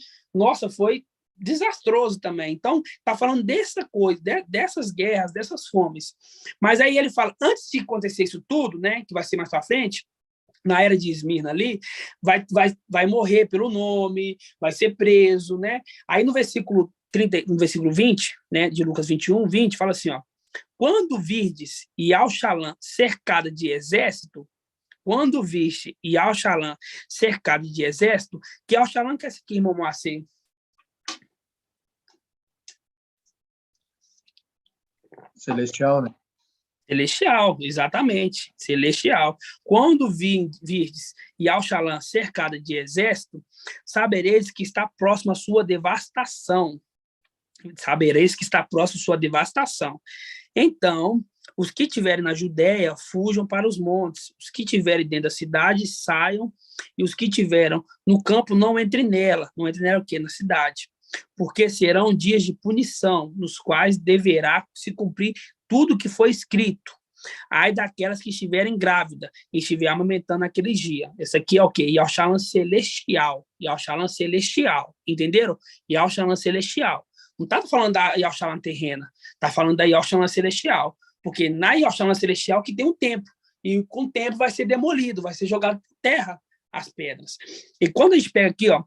desastroso também. Então, está falando dessa coisa, dessas guerras, dessas fomes. Mas aí ele fala, antes de acontecer isso tudo, né, que vai ser mais para frente, na era de Esmirna ali, vai morrer pelo nome, vai ser preso, né? Aí no versículo 20, né, de Lucas 21, 20, fala assim, ó, quando virdes Yal-Shalã cercada de exército, quando viste Yal-Shalã cercado de exército, que Yal-Shalã quer ser, irmão Moacir? Celestial, né? Celestial, exatamente, celestial. Quando virdes Yal-Shalã cercada de exército, sabereis que está próximo a sua devastação. Sabereis que está próximo a sua devastação. Então, os que estiverem na Judéia, fujam para os montes. Os que estiverem dentro da cidade, saiam. E os que estiveram no campo, não entrem nela. Não entrem nela o quê? Na cidade. Porque serão dias de punição, nos quais deverá se cumprir tudo que foi escrito. Ai daquelas que estiverem grávidas e estiverem amamentando naquele dia. Esse aqui é o quê? Yal-Shalã celestial. Yal-Shalã celestial. Entenderam? Yal-Shalã celestial. Não está falando da Yal-Shalã terrena. Está falando da Yal-Shalã celestial. Porque na Yal-Shalã celestial que tem um tempo. E com o tempo vai ser demolido, vai ser jogado por terra as pedras. E quando a gente pega aqui, ó,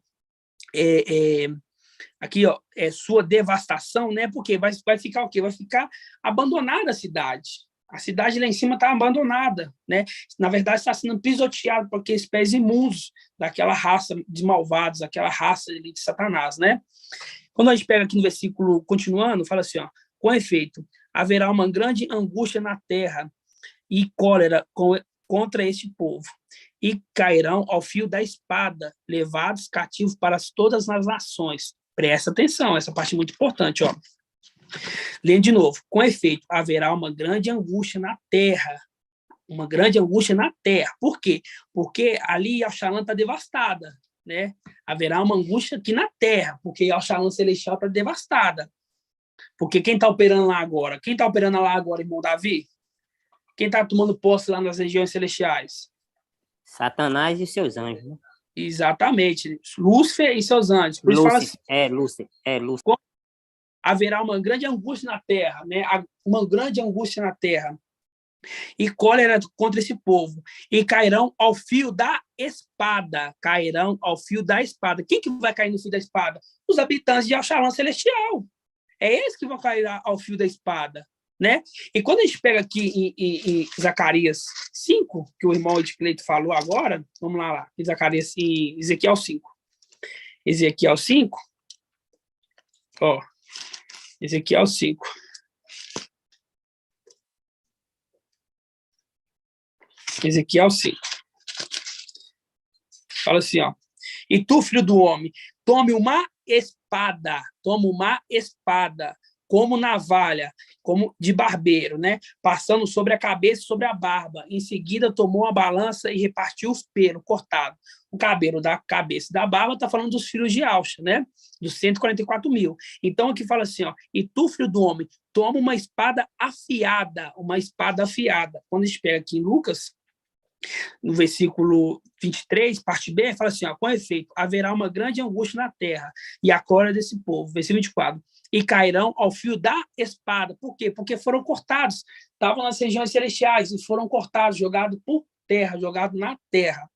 aqui, ó, sua devastação, né? Porque vai ficar o quê? Vai ficar abandonada a cidade. A cidade lá em cima está abandonada, né? Na verdade, está sendo pisoteada por aqueles pés imundos daquela raça de malvados, aquela raça de Satanás, né? Quando a gente pega aqui no versículo, continuando, fala assim, ó, com efeito, haverá uma grande angústia na terra e cólera contra este povo, e cairão ao fio da espada, levados cativos para todas as nações. Presta atenção, essa parte é muito importante, ó. Lendo de novo. Com efeito, haverá uma grande angústia na terra. Uma grande angústia na terra. Por quê? Porque ali Yal-Shalã está devastada, né? Haverá uma angústia aqui na terra, porque Yal-Shalã celestial está devastada. Porque quem está operando lá agora? Quem está operando lá agora, irmão Davi? Quem está tomando posse lá nas regiões celestiais? Satanás e seus anjos, né? Exatamente. Lúcifer e seus anjos. Por isso fala assim, Lúcifer. haverá uma grande angústia na terra, né? Uma grande angústia na terra. E cólera contra esse povo. E cairão ao fio da espada. Cairão ao fio da espada. Quem que vai cair no fio da espada? Os habitantes de Yal-Shalã celestial. É eles que vão cair ao fio da espada, né? E quando a gente pega aqui em Zacarias 5, que o irmão Edcleito falou agora, vamos lá, em Zacarias, em Ezequiel 5. Ezequiel 5, Ó, Ezequiel 5. Ezequiel 5. Fala assim, ó. E tu, filho do homem, toma uma espada, como navalha, como de barbeiro, né? Passando sobre a cabeça e sobre a barba. Em seguida, tomou a balança e repartiu os pelos cortados. O cabelo da cabeça e da barba está falando dos filhos de Alxa, né? Dos 144 mil. Então, aqui fala assim, ó. E tu, filho do homem, toma uma espada afiada, Quando a gente pega aqui em Lucas, no versículo 23, parte B, fala assim, ó, com efeito, haverá uma grande angústia na terra e a cólera desse povo. Versículo 24. E cairão ao fio da espada. Por quê? Porque foram cortados. Estavam nas regiões celestiais e foram cortados, jogados por terra, jogados na terra.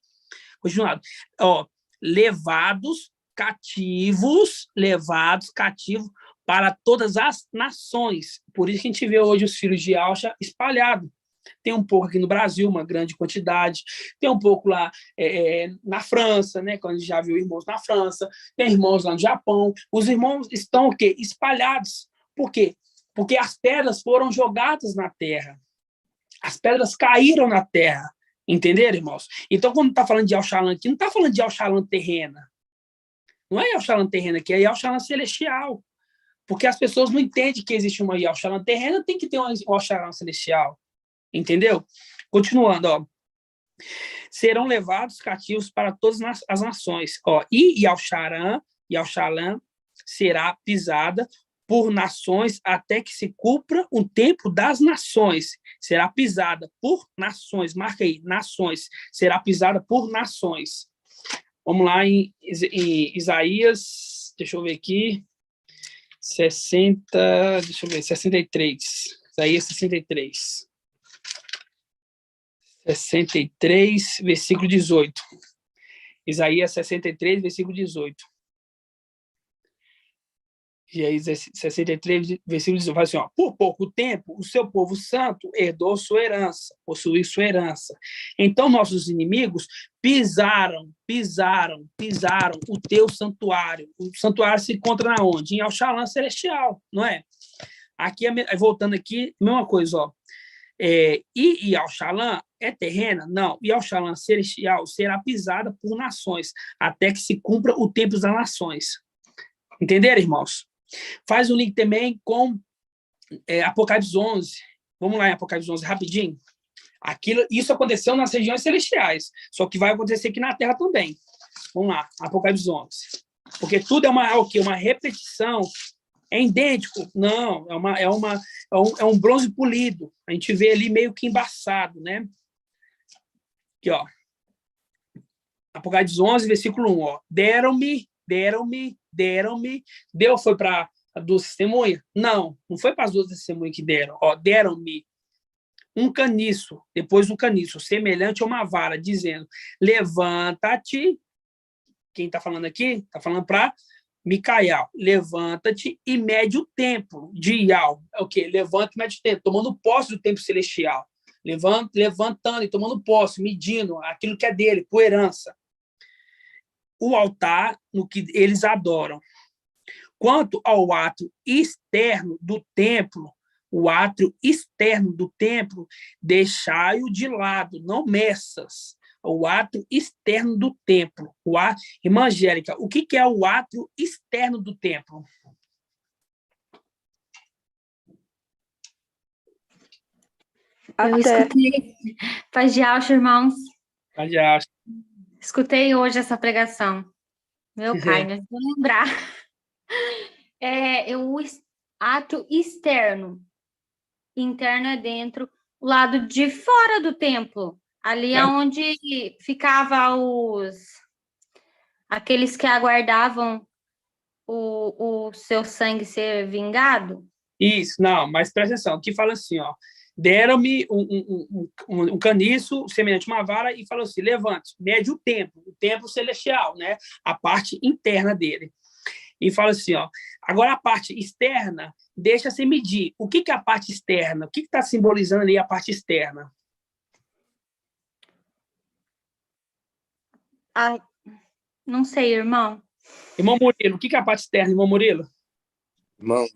Continuado. Ó, levados cativos para todas as nações. Por isso que a gente vê hoje os filhos de Alxa espalhados. Tem um pouco aqui no Brasil, uma grande quantidade. Tem um pouco lá na França, né? Quando a gente já viu irmãos na França. Tem irmãos lá no Japão. Os irmãos estão o quê? Espalhados. Por quê? Porque as pedras foram jogadas na terra. As pedras caíram na terra. Entenderam, irmãos? Então, quando está falando de Alxalã aqui, não está falando de Alxalã terrena. Não é Alxalã terrena aqui, é Alxalã celestial. Porque as pessoas não entendem que existe uma Alxalã terrena, tem que ter uma Alxalã celestial. Entendeu? Continuando, ó. Serão levados cativos para todas as nações. Ó, e Alxarã será pisada por nações até que se cumpra o tempo das nações. Será pisada por nações. Marca aí, nações. Será pisada por nações. Vamos lá em Isaías, deixa eu ver aqui, 63. Isaías 63. 63, versículo 18. Isaías 63, versículo 18. E aí, 63, versículo 18, fala assim, ó, por pouco tempo, o seu povo santo herdou sua herança, possuiu sua herança. Então, nossos inimigos pisaram o teu santuário. O santuário se encontra na onde? Em Alxalã celestial, não é? Aqui, voltando aqui, mesma coisa, ó. E Alxalã é terrena? Não. E Alxalã celestial será pisada por nações, até que se cumpra o tempo das nações. Entenderam, irmãos? Faz um link também com Apocalipse 11. Vamos lá em Apocalipse 11, rapidinho. Isso aconteceu nas regiões celestiais, só que vai acontecer aqui na Terra também. Vamos lá, Apocalipse 11. Porque tudo é uma repetição. É idêntico? Não, é um bronze polido. A gente vê ali meio que embaçado, né? Aqui, ó. Apocalipse 11, versículo 1, ó. Deram-me. Deu foi para as duas testemunhas? Não foi para as duas testemunhas que deram. Ó, deram-me um caniço, depois um caniço, semelhante a uma vara, dizendo, levanta-te. Quem está falando aqui? Está falando para Micael, levanta-te e mede o templo de Ial. É o quê? Levanta e mede o templo, tomando posse do templo celestial. Levantando e tomando posse, medindo aquilo que é dele, por herança. O altar no que eles adoram. Quanto ao átrio externo do templo, deixai-o de lado, não messas. O átrio externo do templo. Irmã Angélica, o que é o átrio externo do templo? Eu escutei. Paz de Alxa, irmãos. Paz de Alxa. Escutei hoje essa pregação. Meu pai, não vou lembrar. O átrio externo. Interno é dentro, o lado de fora do templo. Ali é onde ficava aqueles que aguardavam o seu sangue ser vingado. Isso, não, mas presta atenção, aqui fala assim, ó, deram-me um caniço semelhante a uma vara e falou assim, levante, mede o templo celestial, né, a parte interna dele. E fala assim, ó, agora a parte externa, deixa-se medir. O que é a parte externa? O que está simbolizando ali a parte externa? Não sei, irmão. Irmão Murilo, o que é a parte externa, irmão Murilo? Irmão,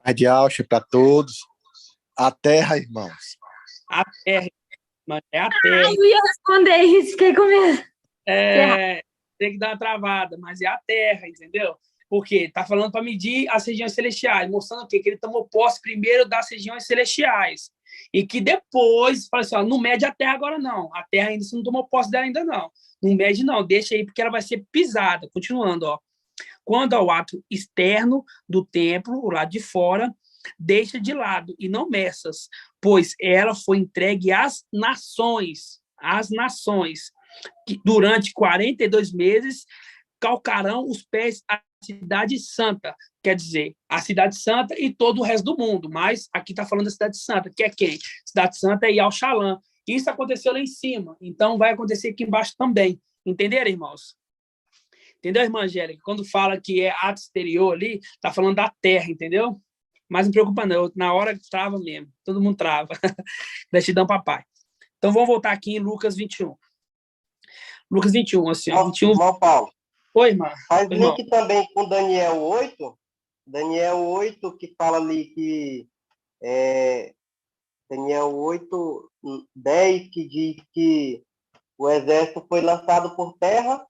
paz de Alcha para todos. A terra, irmãos. A terra, mas é a Ah, terra. eu ia responder isso, fiquei com medo. Tem que dar uma travada, mas é a terra, entendeu? Porque tá falando para medir as regiões celestiais, mostrando o quê? Que ele tomou posse primeiro das regiões celestiais. E que depois, fala assim, ó, não mede a terra agora não. A terra ainda não tomou posse dela ainda não. Não mede não, deixa aí, porque ela vai ser pisada. Continuando, ó. Quando ao ato externo do templo, o lado de fora, deixa de lado e não meças, pois ela foi entregue às nações, que durante 42 meses calcarão os pés à cidade santa, quer dizer, a cidade santa e todo o resto do mundo, mas aqui está falando da cidade santa, que é quem? Cidade santa é Yal-Shalom. Isso aconteceu lá em cima, então vai acontecer aqui embaixo também. Entenderam, irmãos? Entendeu, irmã Angélica? Quando fala que é ato exterior ali, está falando da terra, entendeu? Mas não preocupa não, na hora que trava mesmo, todo mundo trava. Gratidão, papai. Então vamos voltar aqui em Lucas 21. Lucas 21, assim, ó. 21... Irmão Paulo. Oi, irmã. Faz Oi, irmão. link também com Daniel 8. Daniel 8, que fala ali que... Daniel 8, 10, que diz que o exército foi lançado por terra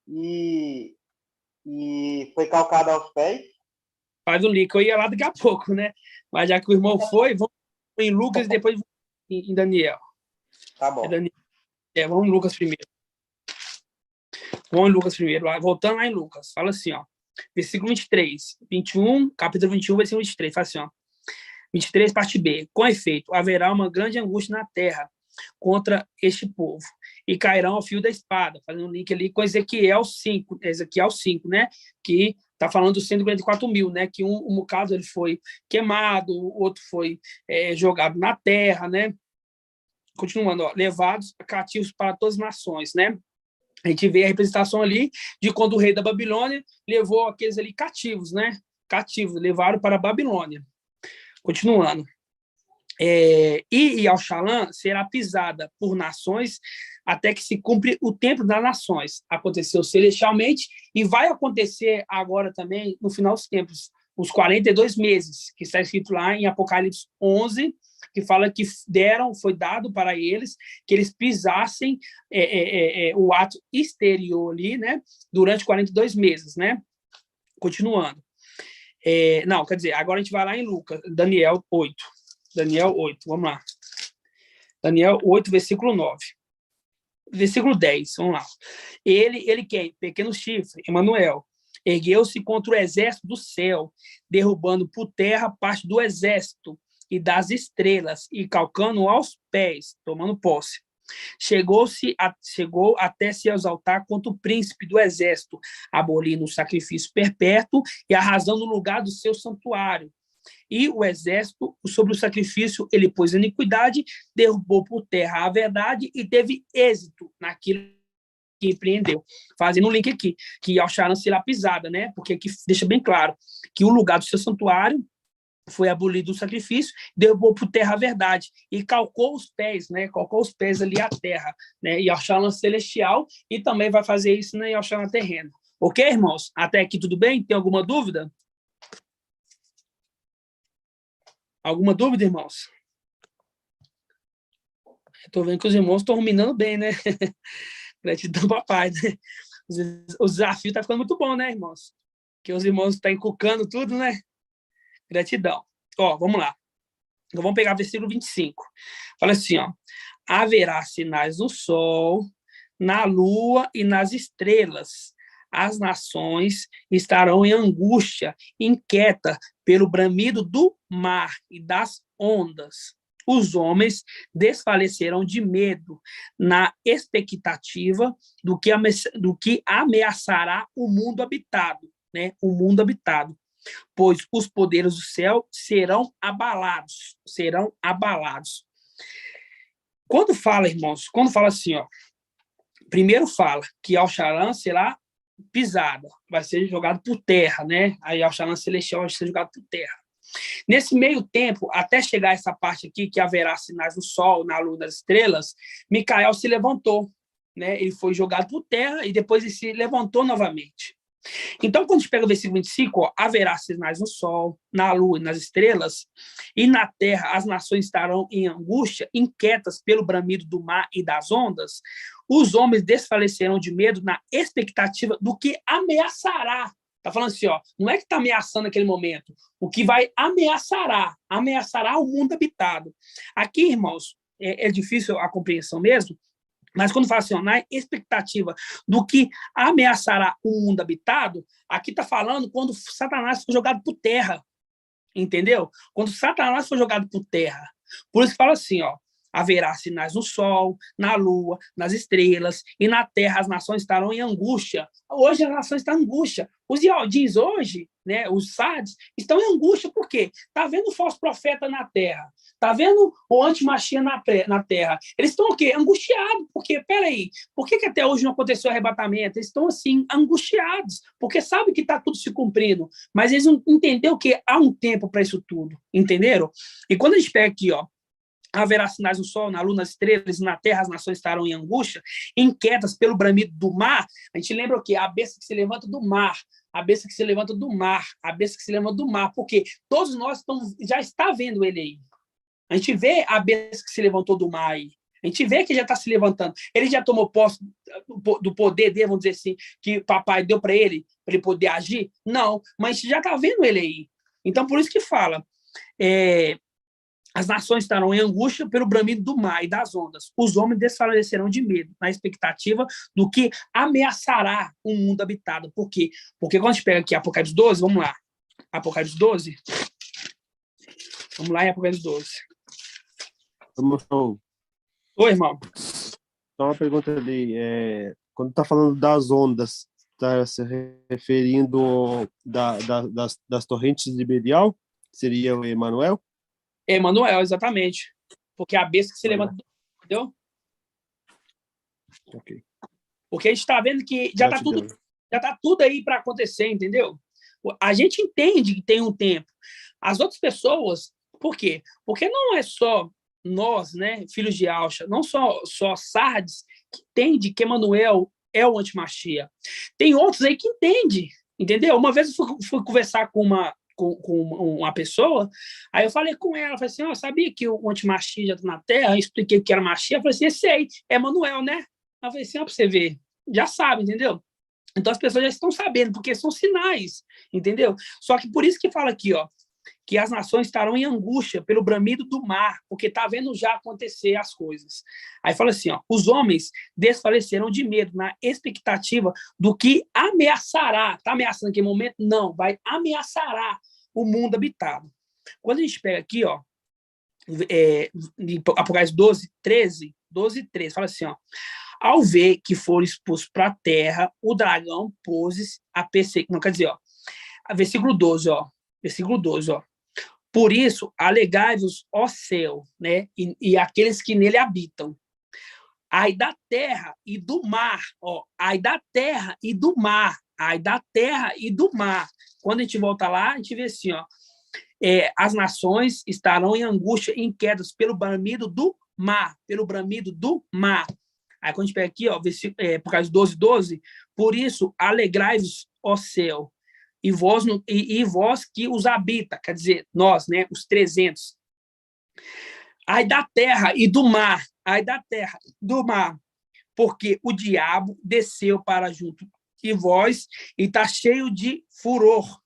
e foi calcado aos pés. Faz um link. Eu ia lá daqui a pouco, né? Mas já que o irmão foi, vamos em Lucas e depois em Daniel. Tá bom. Vamos em Lucas primeiro. Vamos em Lucas primeiro. Voltando lá em Lucas. Fala assim, ó. Versículo 23. 21, capítulo 21, versículo 23. Fala assim, ó. 23, parte B. Com efeito, haverá uma grande angústia na terra contra este povo, e cairão ao fio da espada. Fazendo um link ali com Ezequiel 5, né? Que está falando dos 144 mil, né? Que um caso ele foi queimado, o outro foi jogado na terra, né? Continuando, ó, levados cativos para todas as nações, né? A gente vê a representação ali de quando o rei da Babilônia levou aqueles ali cativos, né? Cativos, levaram para a Babilônia. Continuando. E Yal-Shalom será pisada por nações até que se cumpre o tempo das nações. Aconteceu celestialmente e vai acontecer agora também no final dos tempos, os 42 meses, que está escrito lá em Apocalipse 11, que fala que foi dado para eles que eles pisassem o ato exterior ali, né, durante 42 meses, né? Continuando. Não, quer dizer, agora a gente vai lá em Lucas, Daniel 8. Daniel 8, vamos lá. Daniel 8, versículo 9. Versículo 10, vamos lá. Ele quem? Pequeno chifre, Emanuel, ergueu-se contra o exército do céu, derrubando por terra parte do exército e das estrelas, e calcando aos pés, tomando posse. Chegou até se exaltar contra o príncipe do exército, abolindo o sacrifício perpétuo e arrasando o lugar do seu santuário. E o exército, sobre o sacrifício, ele pôs iniquidade, derrubou por terra a verdade e teve êxito naquilo que empreendeu. Fazendo um link aqui, que Yal-Shalom será pisada, né? Porque aqui deixa bem claro que o lugar do seu santuário foi abolido o sacrifício, derrubou por terra a verdade e calcou os pés, né? Calcou os pés ali à terra, né? Yal-Shalom celestial, e também vai fazer isso na Yal-Shalom terrena. Ok, irmãos? Até aqui tudo bem? Tem alguma dúvida? Alguma dúvida, irmãos? Estou vendo que os irmãos estão ruminando bem, né? Gratidão, papai, né? O desafio está ficando muito bom, né, irmãos? Que os irmãos estão encucando tudo, né? Gratidão. Ó, vamos lá. Então, vamos pegar o versículo 25. Fala assim, ó. Haverá sinais no sol, na lua e nas estrelas. As nações estarão em angústia, inquieta pelo bramido do mar e das ondas. Os homens desfalecerão de medo na expectativa do que ameaçará o mundo habitado, né? O mundo habitado. Pois os poderes do céu serão abalados. Quando fala, irmãos, assim, ó, primeiro fala que Yal-Shalom será pisada, vai ser jogado por terra, né? Aí Yal-Shalom celestial vai ser jogado por terra. Nesse meio tempo, até chegar essa parte aqui, que haverá sinais no sol, na lua, das estrelas, Micael se levantou, né? Ele foi jogado por terra e depois ele se levantou novamente. Então, quando a gente pega o versículo 25, ó, haverá sinais no sol, na lua e nas estrelas, e na terra as nações estarão em angústia, inquietas pelo bramido do mar e das ondas, os homens desfalecerão de medo na expectativa do que ameaçará. Está falando assim, ó, não é que está ameaçando naquele momento, o que vai ameaçará o mundo habitado. Aqui, irmãos, é difícil a compreensão mesmo, mas quando fala assim, ó, na expectativa do que ameaçará o mundo habitado, aqui está falando quando Satanás foi jogado por terra, entendeu? Quando Satanás foi jogado por terra. Por isso que fala assim, ó, haverá sinais no sol, na lua, nas estrelas, e na terra as nações estarão em angústia. Hoje as nações estão em angústia. Os Ialdins hoje, né, os Sardes, estão em angústia por quê? Está vendo o falso profeta na terra, está vendo o antimachia na terra. Eles estão o quê? Angustiados, porque, peraí, por que até hoje não aconteceu o arrebatamento? Eles estão, assim, angustiados, porque sabem que está tudo se cumprindo, mas eles não entenderam que há um tempo para isso tudo, entenderam? E quando a gente pega aqui, ó, haverá sinais no sol, na lua, nas estrelas, na terra as nações estarão em angústia, inquietas pelo bramido do mar. A gente lembra o quê? A besta que se levanta do mar, a besta que se levanta do mar, a besta que se levanta do mar, porque todos nós já está vendo ele aí. A gente vê a besta que se levantou do mar aí. A gente vê que já está se levantando. Ele já tomou posse do poder dele, vamos dizer assim, que papai deu para ele poder agir? Não, mas a gente já está vendo ele aí. Então, por isso que fala, as nações estarão em angústia pelo bramido do mar e das ondas. Os homens desfalecerão de medo, na expectativa do que ameaçará o mundo habitado. Por quê? Porque quando a gente pega aqui Apocalipse 12, vamos lá. Apocalipse 12. Vamos lá em Apocalipse 12. Oi, irmão. Só uma pergunta ali. Quando está falando das ondas, está se referindo das torrentes de Belial? Seria o Emanuel? Emanuel, exatamente. Porque a besta que se levanta, entendeu? Ok. Porque a gente está vendo que já está tudo aí para acontecer, entendeu? A gente entende que tem um tempo. As outras pessoas, por quê? Porque não é só nós, né, filhos de Alcha, não só Sardes, que entende que Emanuel é o antimachia. Tem outros aí que entendem, entendeu? Uma vez eu fui conversar com uma pessoa, aí eu falei com ela, falei assim, eu sabia que o antimachia já está na Terra, eu expliquei que era machia, eu falei assim, esse aí é Emanuel, né? Eu falei assim, para você ver, já sabe, entendeu? Então as pessoas já estão sabendo, porque são sinais, entendeu? Só que por isso que fala aqui, ó, que as nações estarão em angústia pelo bramido do mar, porque está vendo já acontecer as coisas. Aí fala assim, ó, os homens desfalecerão de medo na expectativa do que ameaçará. Está ameaçando naquele momento? Não, vai ameaçará o mundo habitado. Quando a gente pega aqui, ó, Apocalipse 12, 13, fala assim, ó, ao ver que foram expulsos para a terra, o dragão pôs a perseguir. Não, quer dizer, ó, versículo 12, ó. Por isso, alegrai-vos, ó céu, né? E aqueles que nele habitam. Ai da terra e do mar, ó. Ai da terra e do mar. Ai da terra e do mar. Quando a gente volta lá, a gente vê assim, ó. As nações estarão em angústia, inquietas pelo bramido do mar. Pelo bramido do mar. Aí quando a gente pega aqui, ó, por causa 12, por isso, alegrai-vos, ó céu, e vós que os habita, quer dizer, nós, né, os 300. Ai da terra e do mar, porque o diabo desceu para junto de vós e está cheio de furor,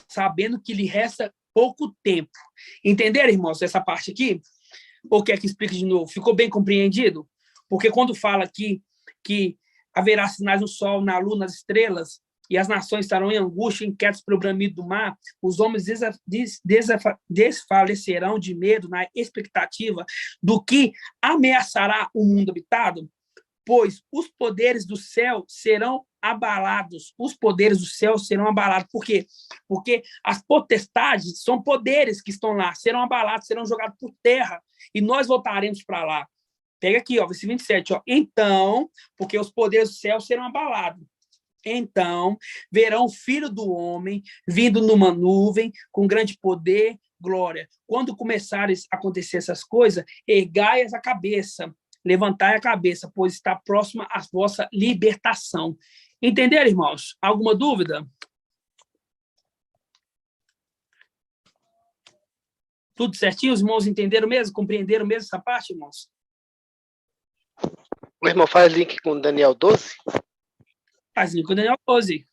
sabendo que lhe resta pouco tempo. Entenderam, irmãos, essa parte aqui? Ou quer que explique de novo? Ficou bem compreendido? Porque quando fala aqui que haverá sinais no sol, na lua, nas estrelas, e as nações estarão em angústia, inquietos pelo bramido do mar, os homens desfalecerão de medo na expectativa do que ameaçará o mundo habitado, pois os poderes do céu serão abalados. Os poderes do céu serão abalados. Por quê? Porque as potestades são poderes que estão lá, serão abalados, serão jogados por terra, e nós voltaremos para lá. Pega aqui, ó, versículo 27, ó. Então, porque os poderes do céu serão abalados. Então, verão o Filho do Homem vindo numa nuvem com grande poder, glória. Quando começarem a acontecer essas coisas, ergai a cabeça, levantai a cabeça, pois está próxima a vossa libertação. Entenderam, irmãos? Alguma dúvida? Tudo certinho? Os irmãos entenderam mesmo? Compreenderam mesmo essa parte, irmãos? O irmão faz link com Daniel 12? Faz link com Daniel 12.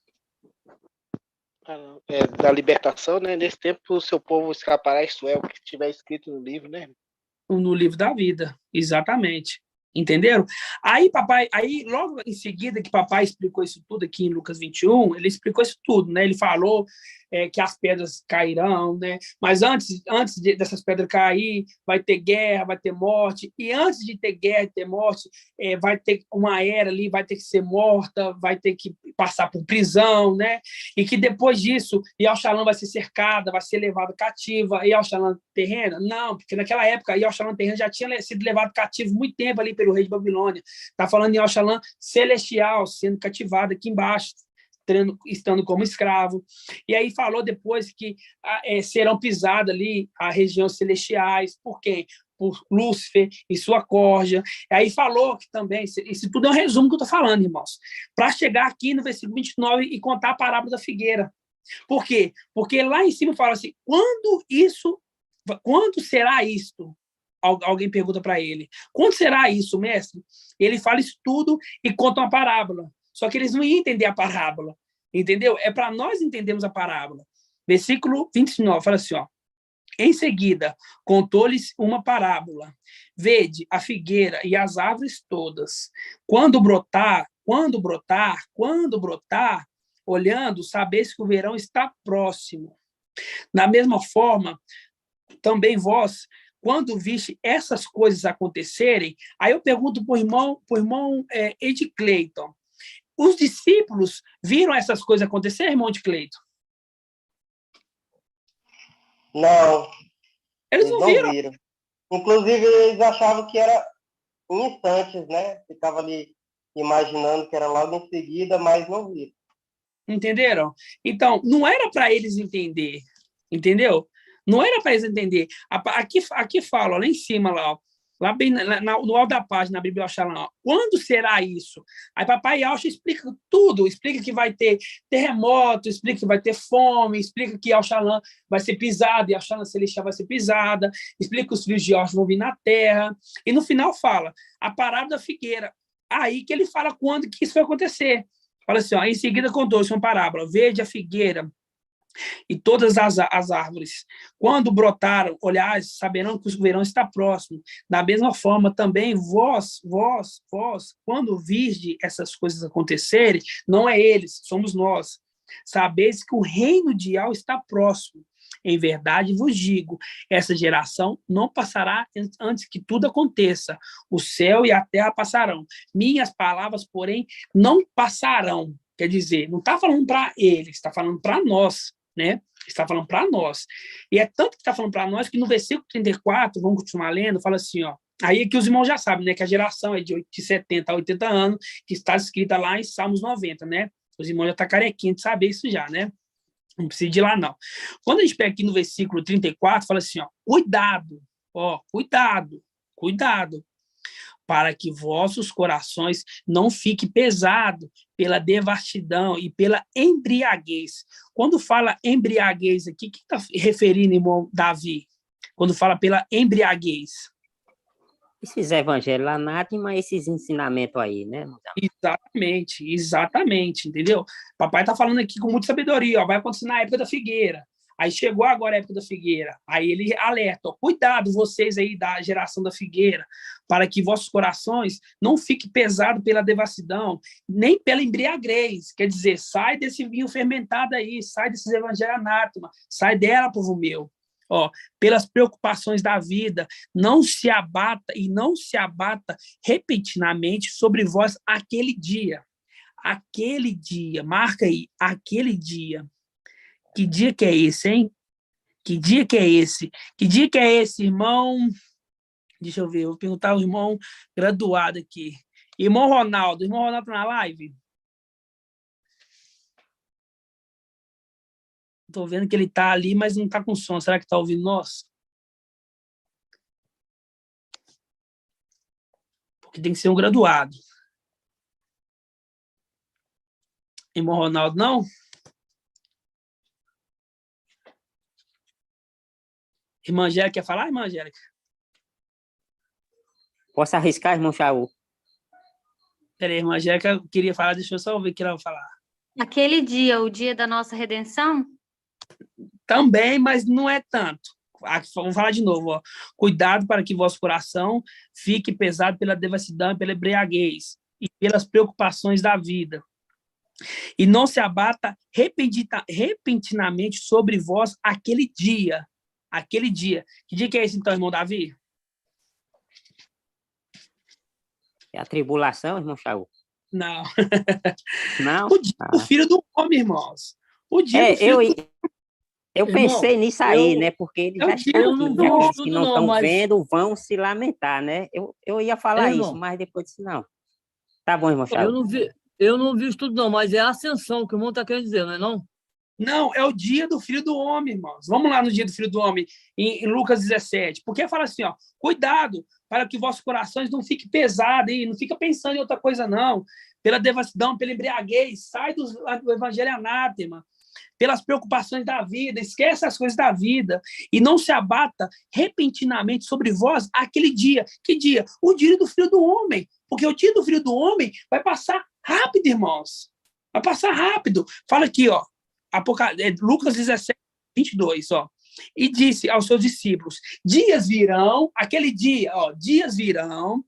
Da libertação, né? Nesse tempo o seu povo escapará, isto é, o que estiver escrito no livro, né? No livro da vida, exatamente. Entenderam? Aí, papai, logo em seguida que papai explicou isso tudo aqui em Lucas 21, ele explicou isso tudo, né? Ele falou que as pedras cairão, né? Mas antes dessas pedras cair, vai ter guerra, vai ter morte, e antes de ter guerra e ter morte, vai ter uma era ali, vai ter que ser morta, vai ter que passar por prisão, né? E que depois disso, Yalxalã vai ser cercada, vai ser levada cativa, Yalxalã terrena? Não, porque naquela época, Yalxalã terrena já tinha sido levado cativo muito tempo ali pelo rei de Babilônia. Está falando em Yalxalã celestial, sendo cativado aqui embaixo, estando como escravo. E aí falou depois que serão pisadas ali as regiões celestiais. Por quem? Por Lúcifer e sua corja. E aí falou que também, isso tudo é um resumo que eu estou falando, irmãos, para chegar aqui no versículo 29 e contar a parábola da figueira. Por quê? Porque lá em cima fala assim, quando será isto? Alguém pergunta para ele, quando será isso, mestre? Ele fala isso tudo e conta uma parábola. Só que eles não iam entender a parábola, entendeu? É para nós entendermos a parábola. Versículo 29, fala assim, ó. Em seguida, contou-lhes uma parábola. Vede a figueira e as árvores todas. Quando brotar, olhando, sabeis que o verão está próximo. Da mesma forma, também vós, quando viste essas coisas acontecerem, aí eu pergunto para o irmão Ed Clayton, os discípulos viram essas coisas acontecer, irmão Ed Clayton? Não, eles não viram. Inclusive, eles achavam que era em instantes, né? Ficava ali imaginando que era logo em seguida, mas não viram. Entenderam? Então, não era para eles entender, entendeu? Não era para eles entender. Aqui fala, ó, lá em cima, lá bem no alto da página, na Bíblia Yalxalã, quando será isso? Aí papai Yalxa explica tudo, explica que vai ter terremoto, explica que vai ter fome, explica que Yalxalã vai ser pisada, Yalxalã celestial vai ser pisada, explica que os filhos de Yalxa vão vir na terra, e no final fala, a parábola da figueira. Aí que ele fala quando que isso vai acontecer. Fala assim, ó, em seguida contou-se uma parábola, vede a figueira e todas as árvores. Quando brotaram, olhais, saberão que o verão está próximo. Da mesma forma, também vós, quando virdes essas coisas acontecerem, não é eles, somos nós. Sabeis que o reino de Yahweh está próximo. Em verdade vos digo, essa geração não passará antes que tudo aconteça. O céu e a terra passarão. Minhas palavras, porém, não passarão. Quer dizer, não está falando para eles, está falando para nós, né? Está falando para nós. E é tanto que está falando para nós que no versículo 34, vamos continuar lendo, fala assim, ó. Aí é que os irmãos já sabem, né? Que a geração é de 70 a 80 anos, que está escrita lá em Salmos 90, né? Os irmãos já estão carequinhos de saber isso já, né? Não precisa de ir lá, não. Quando a gente pega aqui no versículo 34, fala assim, ó, cuidado, para que vossos corações não fiquem pesados pela devastidão e pela embriaguez. Quando fala embriaguez aqui, o que está referindo, irmão Davi? Quando fala pela embriaguez? Esses evangelhos lá, mas esses ensinamentos aí, né? Exatamente, entendeu? Papai está falando aqui com muita sabedoria, ó, vai acontecer na época da figueira. Aí chegou agora a época da figueira. Aí ele alerta, ó, cuidado vocês aí da geração da figueira, para que vossos corações não fiquem pesados pela devassidão, nem pela embriaguez. Quer dizer, sai desse vinho fermentado aí, sai desses evangelhos anátema, sai dela, povo meu. Ó, pelas preocupações da vida, não se abata repentinamente sobre vós aquele dia, marca aí, aquele dia. Que dia que é esse, hein? Que dia que é esse? Que dia que é esse, irmão? Deixa eu ver, vou perguntar ao irmão graduado aqui. Irmão Ronaldo tá na live? Estou vendo que ele está ali, mas não está com som. Será que está ouvindo nós? Porque tem que ser um graduado. Irmão Ronaldo, não? Irmã Angélica quer falar, irmã Angélica? Posso arriscar, irmão Shaul? Peraí, irmã Angélica queria falar, deixa eu só ouvir o que ela vai falar. Aquele dia, o dia da nossa redenção? Também, mas não é tanto. Vamos falar de novo. Ó. Cuidado para que vosso coração fique pesado pela devassidão e pela embriaguez e pelas preocupações da vida. E não se abata repentinamente sobre vós aquele dia. Aquele dia. Que dia que é esse, então, irmão Davi? É a tribulação, irmão Shaul? Não. Não? O dia do Filho do Homem, irmãos. O dia do Filho do Homem. Eu pensei nisso aí, né? Porque eles aqueles que não estão vendo vão se lamentar, né? Eu ia falar isso, mas depois disse não. Tá bom, irmão Shaul. Eu não vi estudo, não, mas é a ascensão que o irmão está querendo dizer, não é não? Não, é o dia do Filho do Homem, irmãos. Vamos lá no dia do Filho do Homem, em Lucas 17. Porque fala assim, ó, cuidado para que vossos corações não fiquem pesados, hein? Não fica pensando em outra coisa, não. Pela devassidão, pela embriaguez, sai do evangelho anátema, pelas preocupações da vida, esquece as coisas da vida e não se abata repentinamente sobre vós aquele dia. Que dia? O dia do Filho do Homem. Porque o dia do Filho do Homem vai passar rápido, irmãos. Vai passar rápido. Fala aqui, ó. Lucas 17, 22, ó. E disse aos seus discípulos, dias virão, aquele dia, ó, dias virão,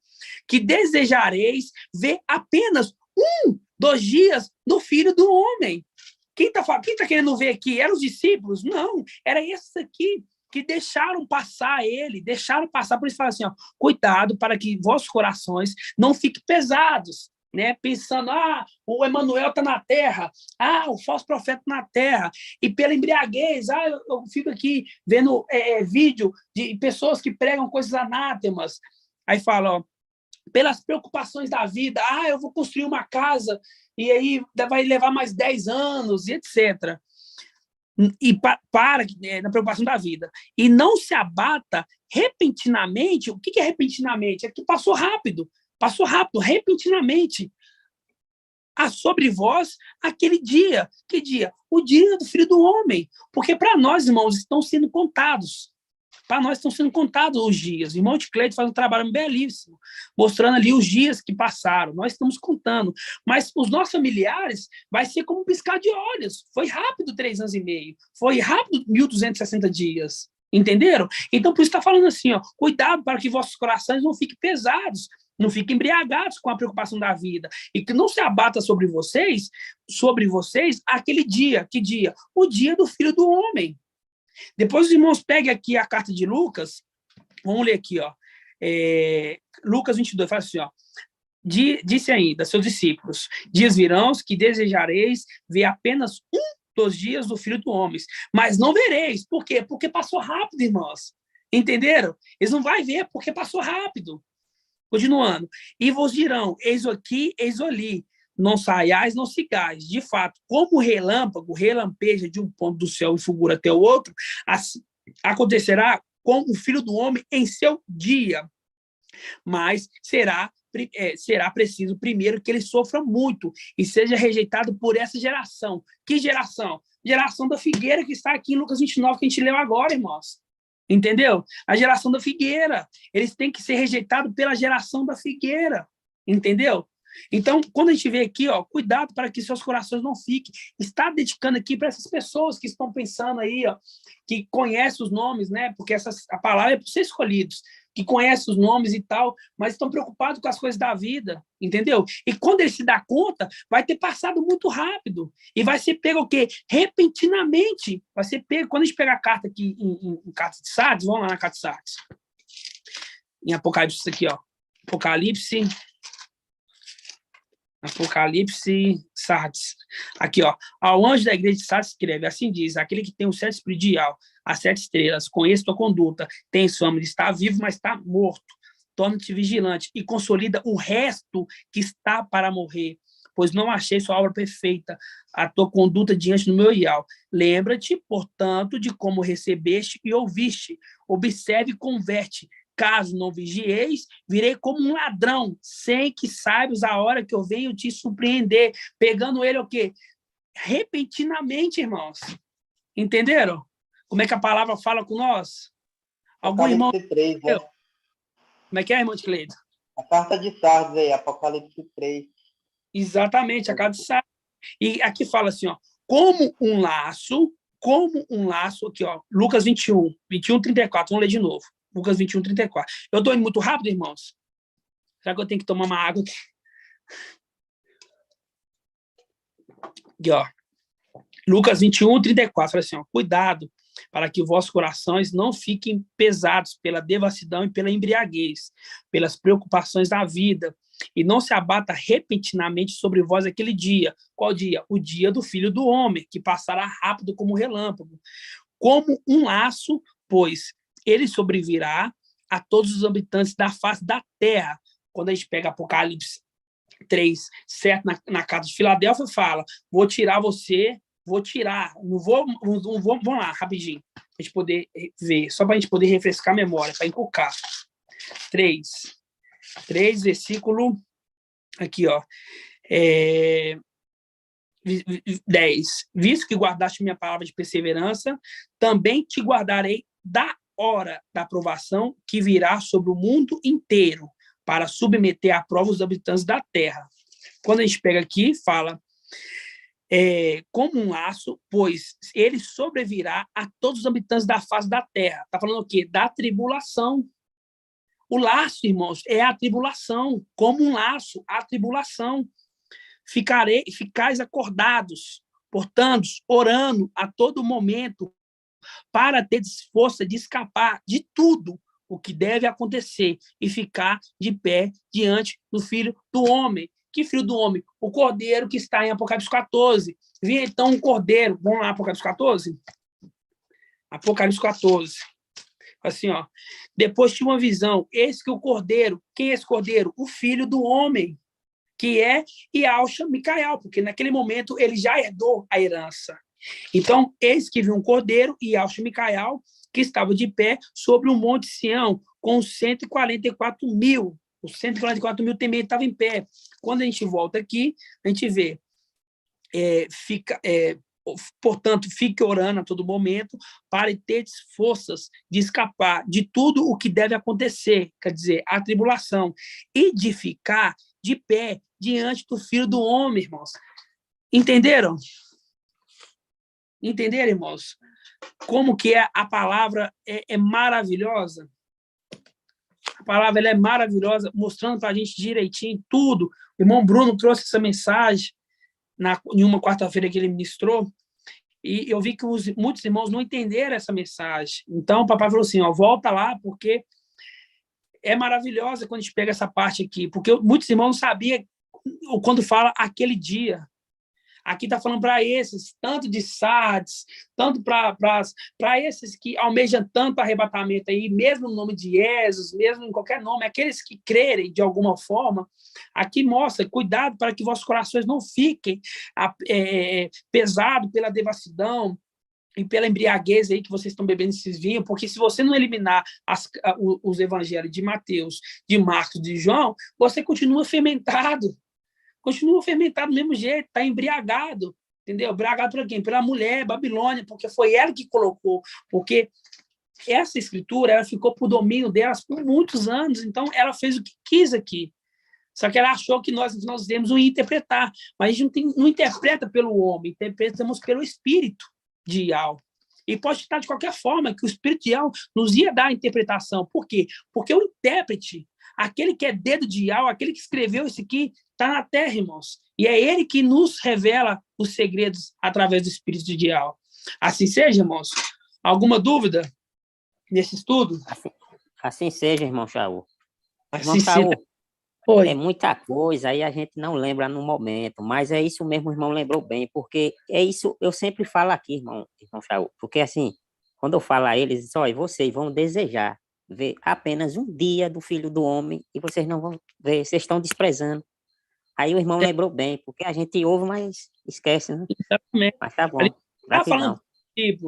que desejareis ver apenas 2 dias do Filho do Homem. Quem tá querendo ver aqui? Eram os discípulos? Não, era esses aqui que deixaram passar ele, por isso fala assim, ó, cuidado para que vossos corações não fiquem pesados, né? Pensando, o Emanuel está na terra, o falso profeta na terra, e pela embriaguez, eu fico aqui vendo vídeo de pessoas que pregam coisas anátemas, aí fala, ó, pelas preocupações da vida, eu vou construir uma casa, e aí vai levar mais 10 anos, e etc. E na preocupação da vida. E não se abata repentinamente. O que é repentinamente? É que passou rápido, repentinamente. Sobre vós aquele dia. Que dia? O dia do Filho do Homem. Porque para nós, irmãos, estão sendo contados. Para nós estão sendo contados os dias. O irmão de Cleide faz um trabalho belíssimo, mostrando ali os dias que passaram. Nós estamos contando. Mas os nossos familiares vai ser como um piscar de olhos. Foi rápido 3 anos e meio. Foi rápido 1.260 dias. Entenderam? Então, por isso está falando assim, ó, cuidado para que vossos corações não fiquem pesados, não fiquem embriagados com a preocupação da vida. E que não se abata sobre vocês aquele dia. Que dia? O dia do Filho do Homem. Depois os irmãos peguem aqui a carta de Lucas, vamos ler aqui, ó, Lucas 22, fala assim, ó, disse ainda, seus discípulos, dias virão que desejareis ver apenas 2 dias do Filho do Homem, mas não vereis. Por quê? Porque passou rápido, irmãos. Entenderam? Eles não vão ver porque passou rápido. Continuando. E vos dirão, eis aqui, eis ali. Não saiais, não sigais. De fato, como o relâmpago relampeja de um ponto do céu e fulgura até o outro, assim acontecerá com o Filho do Homem em seu dia. Mas será preciso primeiro que ele sofra muito e seja rejeitado por essa geração. Que geração? Geração da figueira que está aqui em Lucas 29, que a gente leu agora, irmãos. Entendeu? A geração da figueira. Eles têm que ser rejeitados pela geração da figueira. Entendeu? Então, quando a gente vê aqui, ó, cuidado para que seus corações não fiquem. Está dedicando aqui para essas pessoas que estão pensando aí, ó, que conhecem os nomes, né? Porque a palavra é para ser escolhidos, que conhecem os nomes e tal, mas estão preocupados com as coisas da vida, entendeu? E quando ele se dá conta, vai ter passado muito rápido. E vai ser pego o quê? Repentinamente. Vai ser pego. Quando a gente pegar a carta aqui em carta de Sardes, vamos lá na carta de Sardes. Em Apocalipse, isso aqui, ó. Apocalipse, Sardes. Aqui, ó. Ao anjo da igreja de Sardes escreve, assim diz, aquele que tem o 7 espiritual, as 7 estrelas, conheço tua conduta, tens fama de estar vivo, mas está morto. Torna-te vigilante e consolida o resto que está para morrer, pois não achei sua obra perfeita, a tua conduta diante do meu ideal. Lembra-te, portanto, de como recebeste e ouviste. Observe e converte. Caso não vigieis, virei como um ladrão, sem que saibas a hora que eu venho te surpreender, pegando ele o quê? repentinamente, irmãos. Entenderam? Como é que a palavra fala com nós? Algum irmão... 3, né? Como é que é, irmão de Cleito? A carta de Sardes aí, Apocalipse 3. Exatamente, a carta de Sardes. E aqui fala assim, ó, como um laço, aqui, ó, Lucas 21, 34, vamos ler de novo. Lucas 21, 34. Eu estou indo muito rápido, irmãos? Será que eu tenho que tomar uma água aqui? Aqui, ó. Lucas 21, 34, fala assim, ó, cuidado para que vossos corações não fiquem pesados pela devassidão e pela embriaguez, pelas preocupações da vida, e não se abata repentinamente sobre vós aquele dia. Qual dia? O dia do Filho do Homem, que passará rápido como relâmpago. Como um laço, pois ele sobrevirá a todos os habitantes da face da terra. Quando a gente pega Apocalipse 3, certo, na casa de Filadélfia, fala, vou tirar, não vou, vamos lá, rapidinho, para a gente poder ver, só para a gente poder refrescar a memória, para inculcar. 3, versículo, aqui, ó, 10. Visto que guardaste minha palavra de perseverança, também te guardarei da hora da provação que virá sobre o mundo inteiro, para submeter à prova os habitantes da terra. Quando a gente pega aqui, fala, como um laço, pois ele sobrevirá a todos os habitantes da face da terra. Está falando o quê? Da tribulação. O laço, irmãos, é a tribulação. Como um laço, a tribulação. Ficais acordados, portanto, orando a todo momento, para ter força de escapar de tudo o que deve acontecer e ficar de pé diante do Filho do Homem. Que Filho do Homem? O Cordeiro que está em Apocalipse 14. Vinha então um Cordeiro. Vamos lá, Apocalipse 14? Apocalipse 14. Assim, ó. Depois tinha uma visão. Eis que o Cordeiro, quem é esse Cordeiro? O Filho do Homem, que é Yahushua Micael, porque naquele momento ele já herdou a herança. Então, eis que viu um Cordeiro, Yahushua Micael, que estava de pé sobre o Monte Sião, com os 144 mil. Os 144 mil também estavam em pé. Quando a gente volta aqui, a gente vê, portanto, fique orando a todo momento para ter forças de escapar de tudo o que deve acontecer, quer dizer, a tribulação, e de ficar de pé diante do Filho do Homem, irmãos. Entenderam? Entenderam, irmãos? Como que a palavra é maravilhosa? A palavra ela é maravilhosa, mostrando para a gente direitinho tudo. O irmão Bruno trouxe essa mensagem em uma quarta-feira que ele ministrou, e eu vi que muitos irmãos não entenderam essa mensagem. Então, o papai falou assim, ó, volta lá, porque é maravilhosa quando a gente pega essa parte aqui, porque muitos irmãos não sabiam quando fala aquele dia. Aqui está falando para esses, tanto de Sardes, tanto para esses que almejam tanto arrebatamento aí, mesmo no nome de Jesus, mesmo em qualquer nome, aqueles que crerem de alguma forma, aqui mostra, cuidado para que vossos corações não fiquem pesados pela devassidão e pela embriaguez aí que vocês estão bebendo esses vinhos, porque se você não eliminar os evangelhos de Mateus, de Marcos, de João, você continua fermentado. Continua fermentado do mesmo jeito, está embriagado, entendeu? Embriagado por quem? Pela mulher, Babilônia, porque foi ela que colocou, porque essa escritura ela ficou por domínio delas por muitos anos, então ela fez o que quis aqui. Só que ela achou que nós devemos interpretar, mas a gente não interpreta pelo homem, interpretamos pelo Espírito de Yahweh. E pode estar de qualquer forma, que o Espírito de Yahweh nos ia dar a interpretação. Por quê? Porque o intérprete, aquele que é dedo de Yahweh, aquele que escreveu isso aqui, está na terra, irmãos. E é ele que nos revela os segredos através do Espírito de Yahweh. Assim seja, irmãos. Alguma dúvida nesse estudo? Assim seja, irmão Shaul. Assim Irmão Shaul, Oi. é muita coisa, aí a gente não lembra no momento, mas é isso mesmo, o irmão lembrou bem, porque é isso, eu sempre falo aqui, irmão Shaul, porque assim, quando eu falo a eles, olha, vocês vão desejar ver apenas um dia do Filho do Homem e vocês não vão ver, vocês estão desprezando. Aí o irmão lembrou bem, porque a gente ouve, mas esquece, né? Exatamente. Mas tá bom.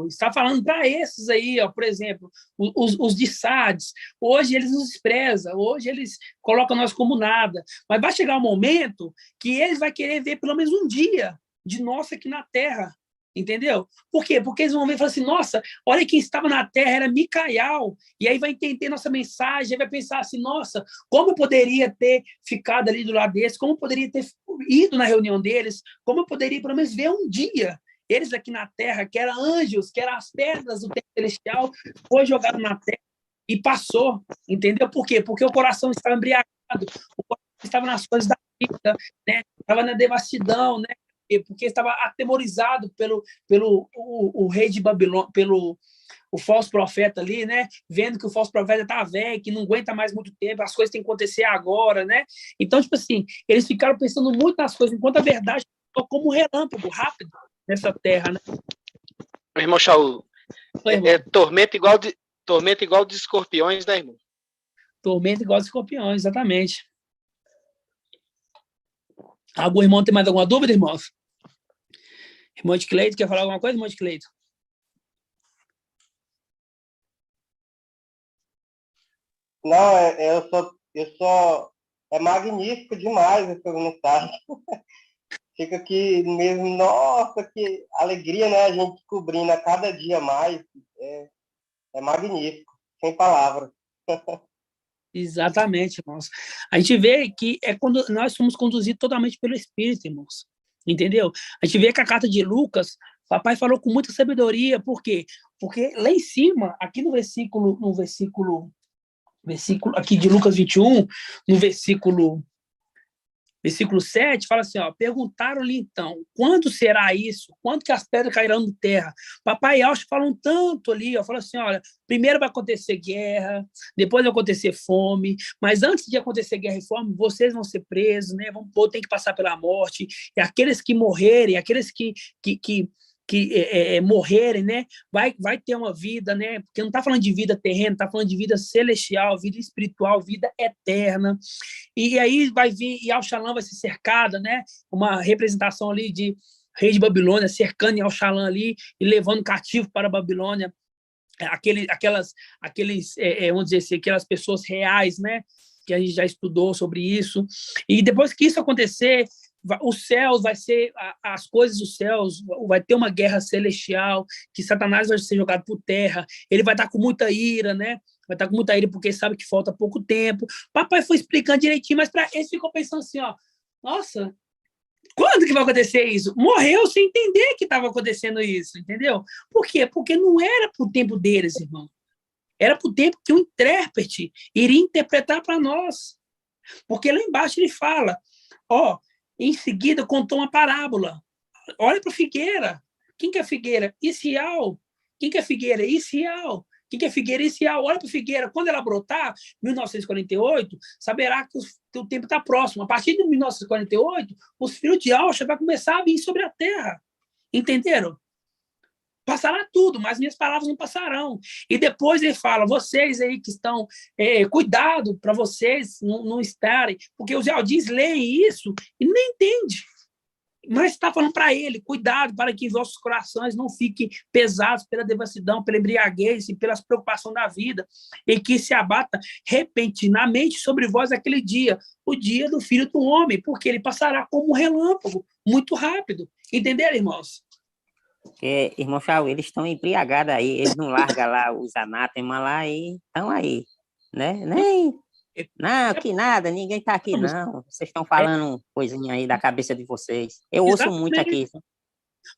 Está falando para esses aí, ó, por exemplo, os de Sardes. Hoje eles nos desprezam, hoje eles colocam nós como nada. Mas vai chegar um momento que eles vão querer ver pelo menos um dia de nós aqui na Terra. Entendeu? Por quê? Porque eles vão ver e falar assim, nossa, olha quem estava na Terra, era Micael. E aí vai entender nossa mensagem, aí vai pensar assim, nossa, como eu poderia ter ficado ali do lado deles, como eu poderia ter ido na reunião deles, como eu poderia, pelo menos, ver um dia eles aqui na Terra, que eram anjos, que eram as pedras do templo celestial, foi jogado na Terra e passou. Entendeu? Por quê? Porque o coração estava embriagado, o coração estava nas coisas da vida, né? Estava na devassidão, né? Porque estava atemorizado pelo o rei de Babilônia, pelo o falso profeta ali, né? Vendo que o falso profeta tá velho, que não aguenta mais muito tempo, as coisas têm que acontecer agora, né? Então, tipo assim, eles ficaram pensando muito nas coisas, enquanto a verdade ficou como um relâmpago rápido nessa terra, né? Irmão Shaul, tormenta igual de escorpiões, né, irmão? Tormenta igual de escorpiões, exatamente. Algum irmão tem mais alguma dúvida, irmãos? Irmão de Cleito, quer falar alguma coisa, irmão de Cleito? Não, é magnífico demais essa mensagem. Fica aqui mesmo, nossa, que alegria, né? A gente descobrindo a cada dia mais. É magnífico, sem palavras. Exatamente, irmãos. A gente vê que é quando nós somos conduzidos totalmente pelo Espírito, irmãos. Entendeu? A gente vê que a carta de Lucas, papai falou com muita sabedoria. Por quê? Porque lá em cima, aqui no versículo aqui de Lucas 21, no versículo 7, fala assim, ó, perguntaram-lhe então, quando será isso? Quando que as pedras cairão em terra? Papai e Alcho falam tanto ali, ó, falam assim, olha, primeiro vai acontecer guerra, depois vai acontecer fome, mas antes de acontecer guerra e fome, vocês vão ser presos, né? Tem que passar pela morte, e aqueles que morrerem, aqueles que morrerem, né? Vai ter uma vida, né? Porque não está falando de vida terrena, está falando de vida celestial, vida espiritual, vida eterna. E aí vai vir, e Al-Shalom vai ser cercada, né? Uma representação ali de rei de Babilônia, cercando Al-Shalom ali e levando cativo para a Babilônia. Vamos dizer assim, aquelas pessoas reais, né? Que a gente já estudou sobre isso. E depois que isso acontecer, os céus vai ser as coisas dos céus, vai ter uma guerra celestial, que Satanás vai ser jogado por terra, ele vai estar com muita ira, né? Vai estar com muita ira porque sabe que falta pouco tempo. Papai foi explicando direitinho, mas para eles ficou pensando assim, ó, nossa, quando que vai acontecer isso? Morreu sem entender que estava acontecendo isso, entendeu? Por quê? Porque não era pro tempo deles, irmão. Era pro tempo que o intérprete iria interpretar para nós. Porque lá embaixo ele fala, ó, em seguida, contou uma parábola. Olha para a figueira. Quem que é a figueira? Isial. Quem que é a figueira? Isial. Quem que é a figueira? Isial. Olha para a figueira. Quando ela brotar, 1948, saberá que o tempo está próximo. A partir de 1948, os filhos de Alcha vão começar a vir sobre a terra. Entenderam? Passará tudo, mas minhas palavras não passarão. E depois ele fala, vocês aí que estão, cuidado para vocês não estarem, porque os Aldins leem isso e nem entendem. Mas está falando para ele, cuidado para que vossos corações não fiquem pesados pela devassidão, pela embriaguez e pelas preocupações da vida, e que se abata repentinamente sobre vós aquele dia, o dia do Filho do Homem, porque ele passará como um relâmpago, muito rápido. Entenderam, irmãos? Porque, irmão Shaul, eles estão embriagados aí, eles não largam lá os anátemas lá e estão aí, né? Não, que nada, ninguém está aqui, não. Vocês estão falando coisinha aí da cabeça de vocês. Eu ouço muito aqui.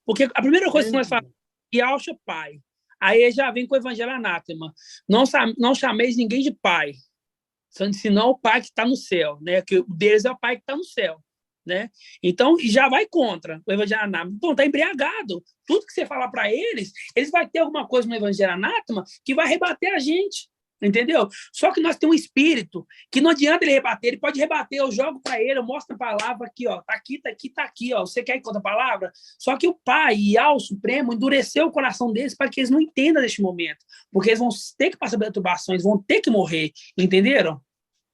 Porque a primeira coisa que nós falamos, Yalcha, pai. Aí já vem com o evangelho anátema. Não chameis ninguém de pai, senão o pai que está no céu, né? Que o deles é o pai que está no céu. Né? Então, já vai contra o evangelho anátema. Então, está embriagado. Tudo que você falar para eles vai ter alguma coisa no evangelho anátema que vai rebater a gente, entendeu? Só que nós temos um espírito que não adianta ele rebater, ele pode rebater, eu jogo para ele, eu mostro a palavra aqui, ó, tá aqui, ó, você quer que conta a palavra? Só que o Pai e o Supremo endureceu o coração deles para que eles não entendam neste momento, porque eles vão ter que passar por turbações, vão ter que morrer, entenderam?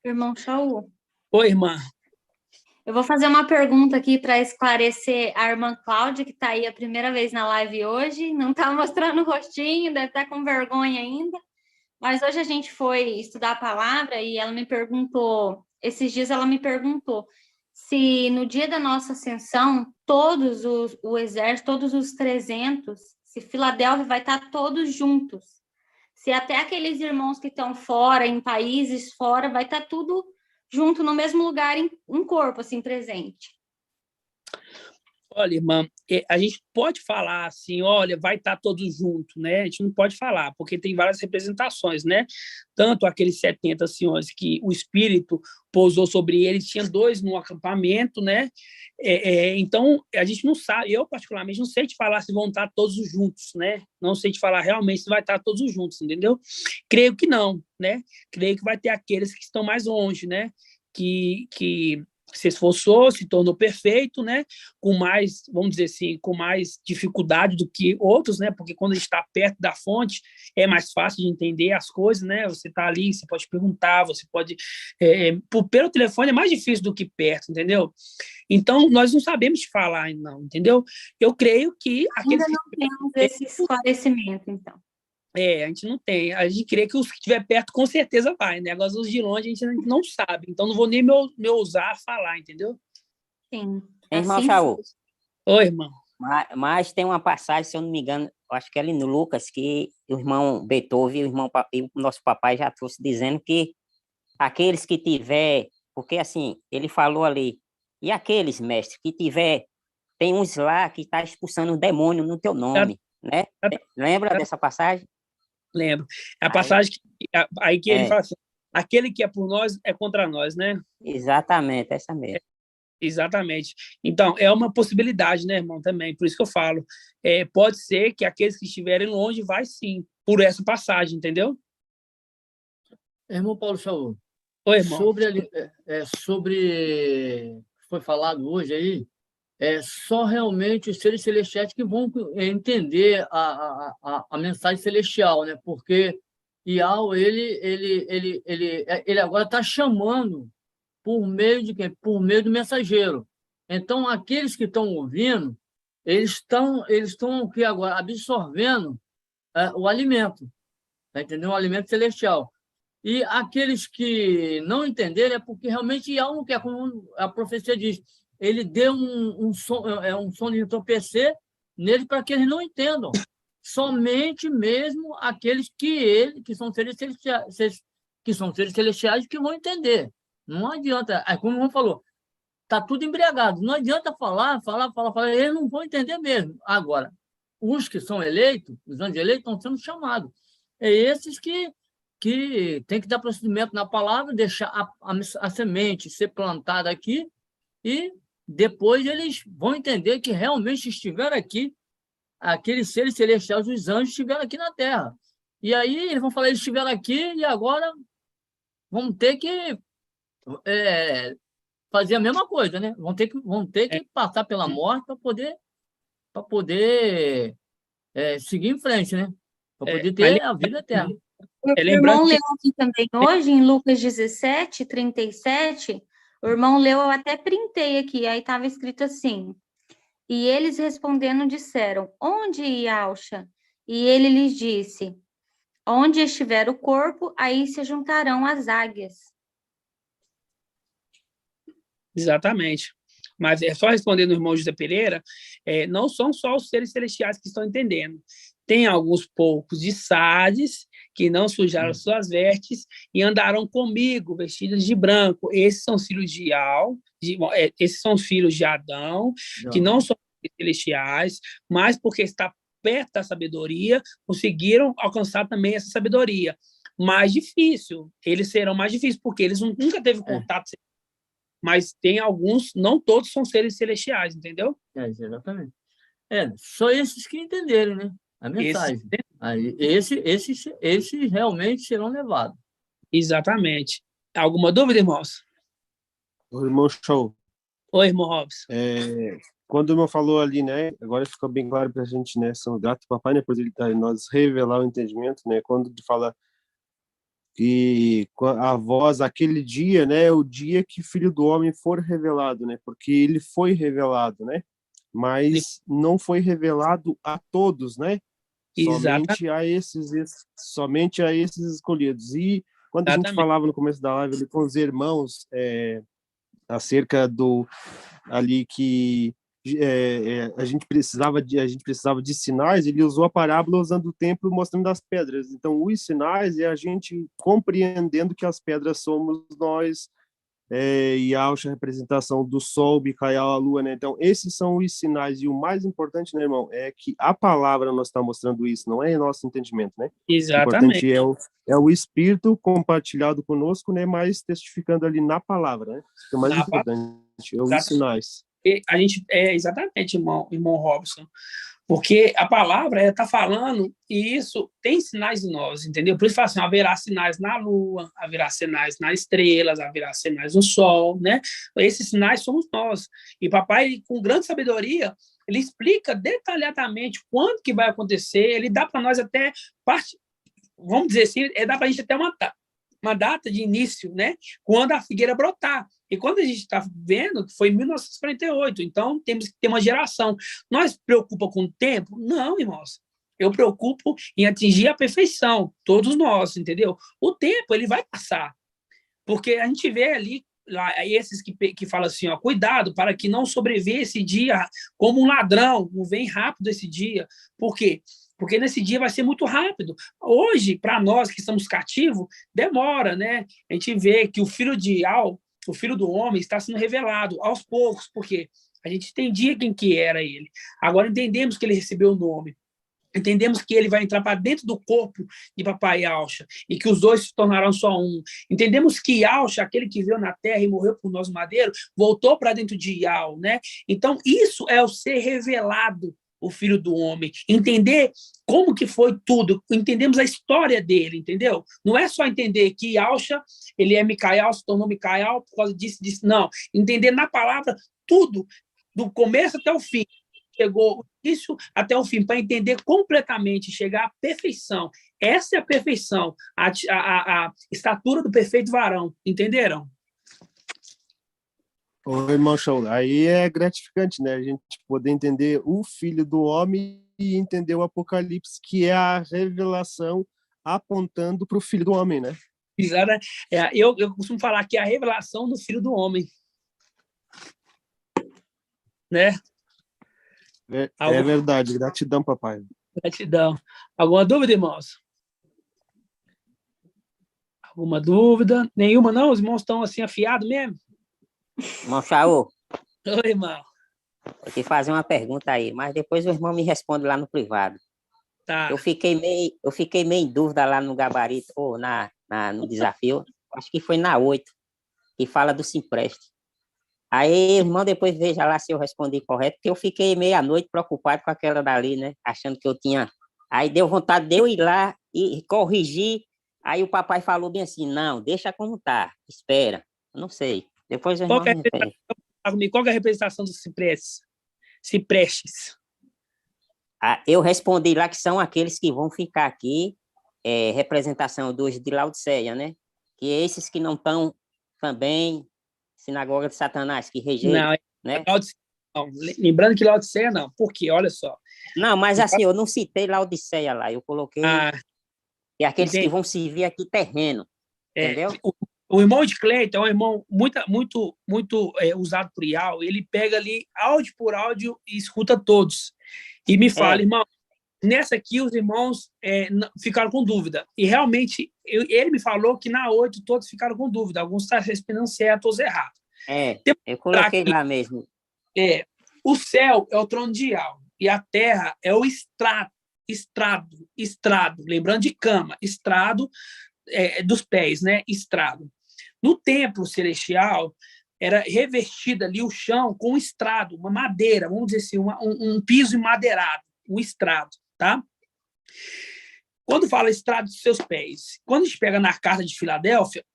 Irmão Shaul. Oi, irmã. Eu vou fazer uma pergunta aqui para esclarecer a irmã Cláudia, que está aí a primeira vez na live hoje, não está mostrando o rostinho, deve estar com vergonha ainda, mas hoje a gente foi estudar a palavra e ela me perguntou, esses dias ela me perguntou, se no dia da nossa ascensão, o exército, todos os 300, se Filadélfia vai estar todos juntos. Se até aqueles irmãos que estão fora, em países fora, vai estar tudo junto no mesmo lugar, em corpo, assim, presente. Olha, irmã, a gente pode falar assim, olha, vai estar todos juntos, né? A gente não pode falar, porque tem várias representações, né? Tanto aqueles 70 senhores que o Espírito pousou sobre eles, tinha 2 no acampamento, né? Então, a gente não sabe, eu particularmente não sei te falar se vão estar todos juntos, né? Não sei te falar realmente se vai estar todos juntos, entendeu? Creio que não, né? Creio que vai ter aqueles que estão mais longe, né? Que se esforçou, se tornou perfeito, né? Com mais, vamos dizer assim, com mais dificuldade do que outros, né? Porque quando a gente está perto da fonte, é mais fácil de entender as coisas, né? Você está ali, você pode perguntar, você pode... pelo telefone é mais difícil do que perto, entendeu? Então, nós não sabemos te falar, não, entendeu? Eu creio que... Ainda não temos esse esclarecimento, então. A gente não tem. A gente crê que os que estiver perto com certeza vai, né? Agora, os de longe a gente não sabe. Então, não vou nem me ousar falar, entendeu? Sim. Irmão Assim Shaul. Oi, irmão. Mas tem uma passagem, se eu não me engano, acho que é ali no Lucas, que o irmão Beethoven e o nosso papai já trouxe dizendo que aqueles que tiver... Porque, assim, ele falou ali, e aqueles, mestre, que tiver... Tem uns lá que está expulsando o demônio no teu nome, né? Lembra dessa passagem? Lembro. A passagem que ele fala assim, aquele que é por nós é contra nós, né? Exatamente, essa mesmo. Exatamente. Então, é uma possibilidade, né, irmão, também. Por isso que eu falo. Pode ser que aqueles que estiverem longe vai sim, por essa passagem, entendeu? Irmão Paulo Shaul, oi, irmão. Sobre foi falado hoje aí, só realmente os seres celestiais que vão entender a mensagem celestial, né? Porque Iau, ele agora está chamando por meio de quem? Por meio do mensageiro. Então, aqueles que estão ouvindo, eles estão aqui agora absorvendo o alimento, tá entendendo? O alimento celestial. E aqueles que não entenderem é porque realmente Iau não quer, como a profecia diz, ele deu um som de entorpecer neles para que eles não entendam. Somente mesmo aqueles que são seres celestiais que vão entender. Não adianta. Como o irmão falou, está tudo embriagado. Não adianta falar, eles não vão entender mesmo. Agora, os que são eleitos, os anjos eleitos, estão sendo chamados. É esses que tem que dar procedimento na palavra, deixar a semente ser plantada aqui e depois eles vão entender que realmente estiveram aqui, aqueles seres celestiais, os anjos, estiveram aqui na Terra. E aí eles vão falar, eles estiveram aqui e agora vão ter que fazer a mesma coisa, né? Vão ter que passar pela morte para poder seguir em frente, né? Para poder ter a vida eterna. O irmão leu aqui também hoje, em Lucas 17, 37, o irmão leu, eu até printei aqui, aí estava escrito assim, e eles respondendo disseram, onde Iauxa? E ele lhes disse, onde estiver o corpo, aí se juntarão as águias. Exatamente. Mas só respondendo o irmão José Pereira, não são só os seres celestiais que estão entendendo. Tem alguns poucos de Sardes que não sujaram suas vestes e andarão comigo vestidos de branco. Esses são filhos de Iau, esses são filhos de Adão, que não são celestiais, mas porque está perto da sabedoria, conseguiram alcançar também essa sabedoria. Mais difícil, eles serão mais difíceis, porque eles nunca teve contato, mas tem alguns, não todos são seres celestiais, entendeu? Exatamente. Só esses que entenderam, né? A mensagem. Esses realmente serão levados. Exatamente. Alguma dúvida, irmãos? O irmão Shaul. Oi, irmão Robson. Quando o irmão falou ali, né? Agora ficou bem claro para a gente, né? São gratos ao papai, né? Por ele nós revelar o entendimento, né? Quando ele fala que a voz, aquele dia, né? É o dia que o Filho do Homem for revelado, né? Porque ele foi revelado, né? Mas não foi revelado a todos, né? Somente a esses escolhidos. E quando a gente falava no começo da live ali com os irmãos acerca do ali que a gente precisava de sinais. Ele usou a parábola usando o templo, mostrando as pedras. Então, os sinais é a gente compreendendo que as pedras somos nós, e a representação do sol, Micael, a lua, né? Então, esses são os sinais. E o mais importante, né, irmão, é que a palavra nos está mostrando isso, não é nosso entendimento, né? Exatamente. O importante é o Espírito compartilhado conosco, né? Mas testificando ali na palavra, né? Isso que é o mais importante, é os sinais. A gente, exatamente, irmão Robson, porque a palavra está falando, e isso tem sinais em nós, entendeu? Por isso fala assim, haverá sinais na lua, haverá sinais nas estrelas, haverá sinais no sol, né? Esses sinais somos nós. E papai, com grande sabedoria, ele explica detalhadamente quando que vai acontecer, ele dá para nós até, vamos dizer assim, dá para a gente até uma data de início, né? Quando a figueira brotar. E quando a gente está vendo que foi em 1948, então temos que ter uma geração. Nós preocupa com o tempo? Não, irmãos. Eu preocupo em atingir a perfeição, todos nós, entendeu? O tempo, ele vai passar. Porque a gente vê ali, lá, esses que falam assim, ó, cuidado para que não sobreviva esse dia como um ladrão, não vem rápido esse dia. Por quê? Porque nesse dia vai ser muito rápido. Hoje, para nós que estamos cativos, demora, né? A gente vê que o filho do homem está sendo revelado aos poucos, porque a gente entendia quem que era ele. Agora entendemos que ele recebeu o nome. Entendemos que ele vai entrar para dentro do corpo de papai Yahshua e que os dois se tornarão só um. Entendemos que Yahshua, aquele que veio na terra e morreu por nós madeiro, voltou para dentro de Yahweh, né? Então, isso é o ser revelado, o Filho do Homem. Entender como que foi tudo. Entendemos a história dele, entendeu? Não é só entender que Yahshua, ele é Micael, se tornou Micael por causa disso. Não. Entender na palavra tudo, do começo até o fim. Chegou do início até o fim, para entender completamente, chegar à perfeição. Essa é a perfeição, a estatura do perfeito varão. Entenderam? Ô, irmão Show, aí é gratificante, né? A gente poder entender o Filho do Homem e entender o Apocalipse, que é a revelação apontando para o Filho do Homem, né? Eu costumo falar que é a revelação do Filho do Homem. Né? É verdade, gratidão, papai. Gratidão. Alguma dúvida, irmãos? Alguma dúvida? Nenhuma, não? Os irmãos estão assim afiados mesmo? Irmão Shaul. Oi, irmão. Vou te fazer uma pergunta aí, mas depois o irmão me responde lá no privado. Tá. Eu fiquei meio em dúvida lá no gabarito, ou no desafio, acho que foi na 8, que fala do Simpreste. Aí, irmão, depois veja lá se eu respondi correto, porque eu fiquei meia-noite preocupado com aquela dali, né? Achando que eu tinha... Aí deu vontade de eu ir lá e corrigir. Aí o papai falou bem assim, não, deixa como tá, espera. Não sei. Depois o irmão me repete. Qual é a representação dos ciprestes? Eu respondi lá que são aqueles que vão ficar aqui, representação dos de Laodiceia, né? Que esses que não estão também... Sinagoga de Satanás, que rejeitam, né? Não, lembrando que Laodiceia não, porque, olha só... Não, mas assim, eu não citei Laodiceia lá, eu coloquei que aqueles que vão servir aqui terreno, entendeu? O irmão de Cleiton é um irmão muito usado por Ial, ele pega ali áudio por áudio e escuta todos. E me fala, irmão, nessa aqui os irmãos ficaram com dúvida. E realmente, ele me falou que na 8 todos ficaram com dúvida. Alguns estão respondendo certo, outros errado. Eu coloquei lá mesmo. O céu é o trono de Ial e a terra é o estrado, lembrando de cama, estrado dos pés, né? Estrado. No templo celestial, era revestido ali o chão com um estrado, uma madeira, vamos dizer assim, um piso emadeirado, um estrado, tá? Quando fala estrado dos seus pés, quando a gente pega na carta de Filadélfia,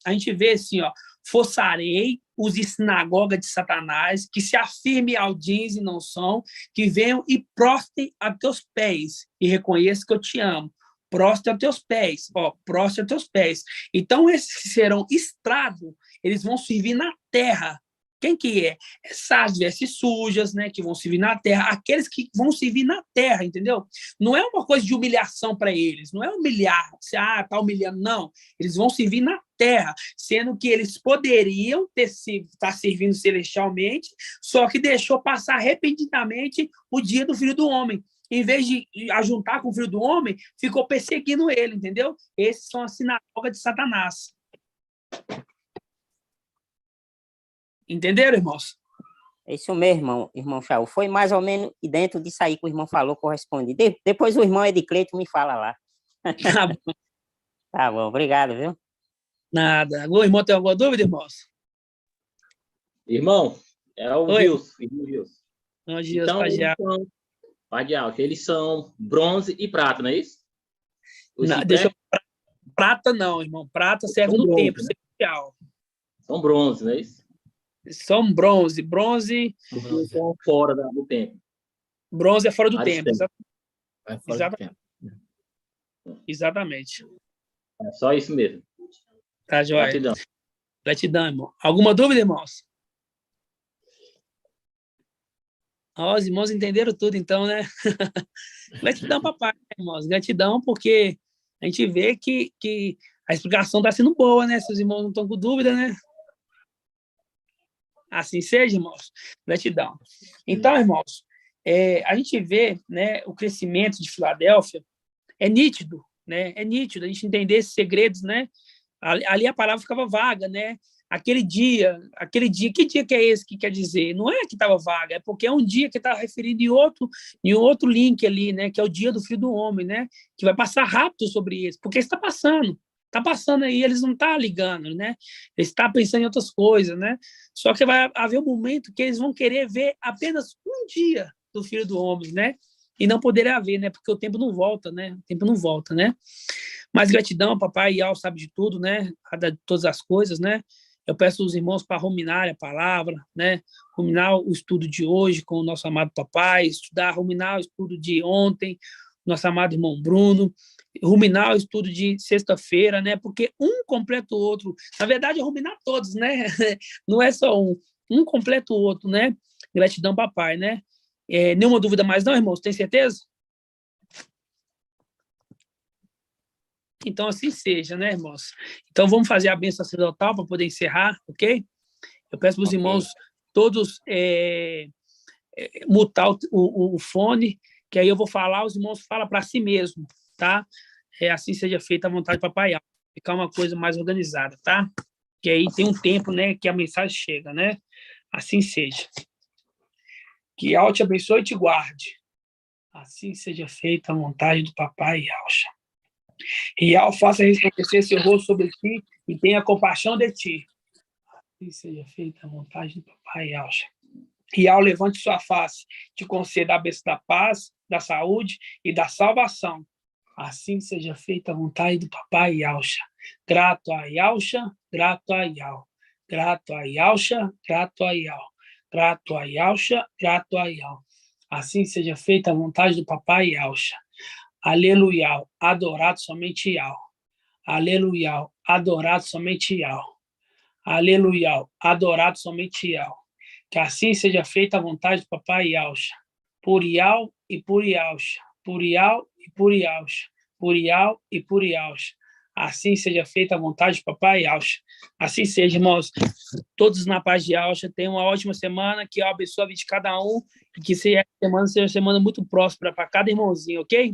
a gente vê assim, ó, forçarei os de sinagoga de Satanás, que se afirme audins e não são, que venham e prostem a teus pés, e reconheça que eu te amo. Prostem a teus pés, prostem a teus pés. Então, esses que serão estrado, eles vão servir na terra, Quem que é? Essas vestes sujas, né, que vão servir na terra, aqueles que vão servir na terra, entendeu? Não é uma coisa de humilhação para eles, não é humilhar, você, tá humilhando, não. Eles vão servir na terra, sendo que eles poderiam estar servindo celestialmente, só que deixou passar repentinamente o dia do Filho do Homem. Em vez de ajuntar com o Filho do Homem, ficou perseguindo ele, entendeu? Esses são a sinagoga de Satanás. Entenderam, irmãos? É isso mesmo, irmão Shaul. Foi mais ou menos dentro disso aí que o irmão falou, corresponde. Depois o irmão Edicleito me fala lá. Tá bom. Tá bom, obrigado, viu? Nada. O irmão tem alguma dúvida, irmãos? Irmão, é o Oi. Wilson. Então, Pai de Alcha, eles são bronze e prata, não é isso? Não, prata não, irmão. Prata serve no templo celestial. São bronze, não é isso? São bronze. Bronze são fora do templo. Bronze é fora do templo. É fora do templo. Exatamente. É só isso mesmo. Tá, joia. Gratidão. Gratidão, irmão. Alguma dúvida, irmãos? Os irmãos entenderam tudo, então, né? Gratidão, papai, irmãos. Gratidão, porque a gente vê que a explicação está sendo boa, né? Se os irmãos não estão com dúvida, né? Assim seja, irmãos. Gratidão. Então, irmãos, a gente vê, né, o crescimento de Filadélfia é nítido, né? É nítido a gente entender esses segredos, né? Ali a palavra ficava vaga, né? Aquele dia, que dia que é esse que quer dizer? Não é que estava vaga, é porque é um dia que está referido em outro link ali, né? Que é o dia do Filho do Homem, né? Que vai passar rápido sobre isso, porque está passando aí, eles não estão ligando, né? Eles estão pensando em outras coisas, né? Só que vai haver um momento que eles vão querer ver apenas um dia do Filho do Homem, né? E não poderem haver, né? Porque o tempo não volta, né? O tempo não volta, né? Mas gratidão, papai Ial sabe de tudo, né? De todas as coisas, né? Eu peço aos irmãos para ruminar a palavra, né? Ruminar o estudo de hoje com o nosso amado papai, ruminar o estudo de ontem, nosso amado irmão Bruno, ruminar o estudo de sexta-feira, né? Porque um completa o outro. Na verdade, é ruminar todos, né? Não é só um completa o outro, né? Gratidão, papai, né? Nenhuma dúvida mais não, irmãos? Tem certeza? Então, assim seja, né, irmãos? Então, vamos fazer a bênção sacerdotal para poder encerrar, ok? Eu peço para os irmãos todos mutar o fone, que aí eu vou falar, os irmãos falam para si mesmo, tá? Assim seja feita a vontade do papai, ficar uma coisa mais organizada, tá? Que aí tem um tempo, né, que a mensagem chega, né? Assim seja. Que Yahweh te abençoe e te guarde. Assim seja feita a vontade do papai Yahweh. E Yahweh faça resplandecer seu rosto sobre ti e tenha compaixão de ti. Assim seja feita a vontade do papai Yahweh. E Yahweh levante sua face, te conceda a bênção da paz, da saúde e da salvação. Assim seja feita a vontade do papai Yahweh. Grato a Yahweh, grato a Yahweh. Grato a Yahweh, grato a Yahweh. Grato a Yahweh, grato a Yahweh. Assim seja feita a vontade do papai Yahweh. Aleluia, adorado somente Yahweh. Aleluia, adorado somente Yahweh. Aleluia, adorado somente Yahweh. Que assim seja feita a vontade do papai Yahweh. Por Yahweh e por Yahweh. Por Yahweh e por Yahweh. Por Yahweh e por Yahweh. Assim seja feita a vontade do papai Yahweh. Assim seja, irmãos. Todos na paz de Yahweh. Tenham uma ótima semana. Que Yahweh abençoe a vida de cada um. E que seja uma semana muito próspera para cada irmãozinho, ok?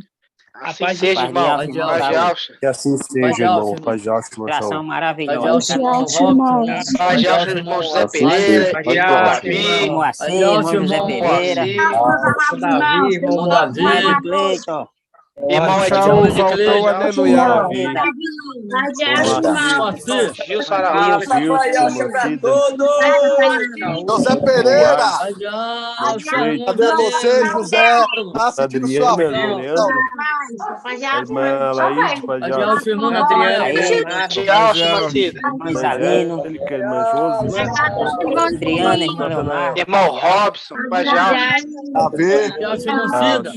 Assim seja, irmão. Paz de Alcha. Que assim seja, irmão. Paz de Alcha, irmão. Oração maravilhosa. Paz de Alcha, irmão. Paz de Alcha, irmão José Pereira. Paz de Alcha, irmão Moacir, irmão José Pereira. Irmão Davi. Irmão Shaul, faltou aleluia. Gilson Araújo. José Pereira. Cadê você, José? Tá sentindo sua Adriana, Leandro. Irmã Laís, Pai de Alcha. Irmão Adriana. Irmão Zalino. Irmã Josi. Adriana, irmão Leonardo. Irmão Robson, Pai de Alcha. Tá vendo? Irmão Cida.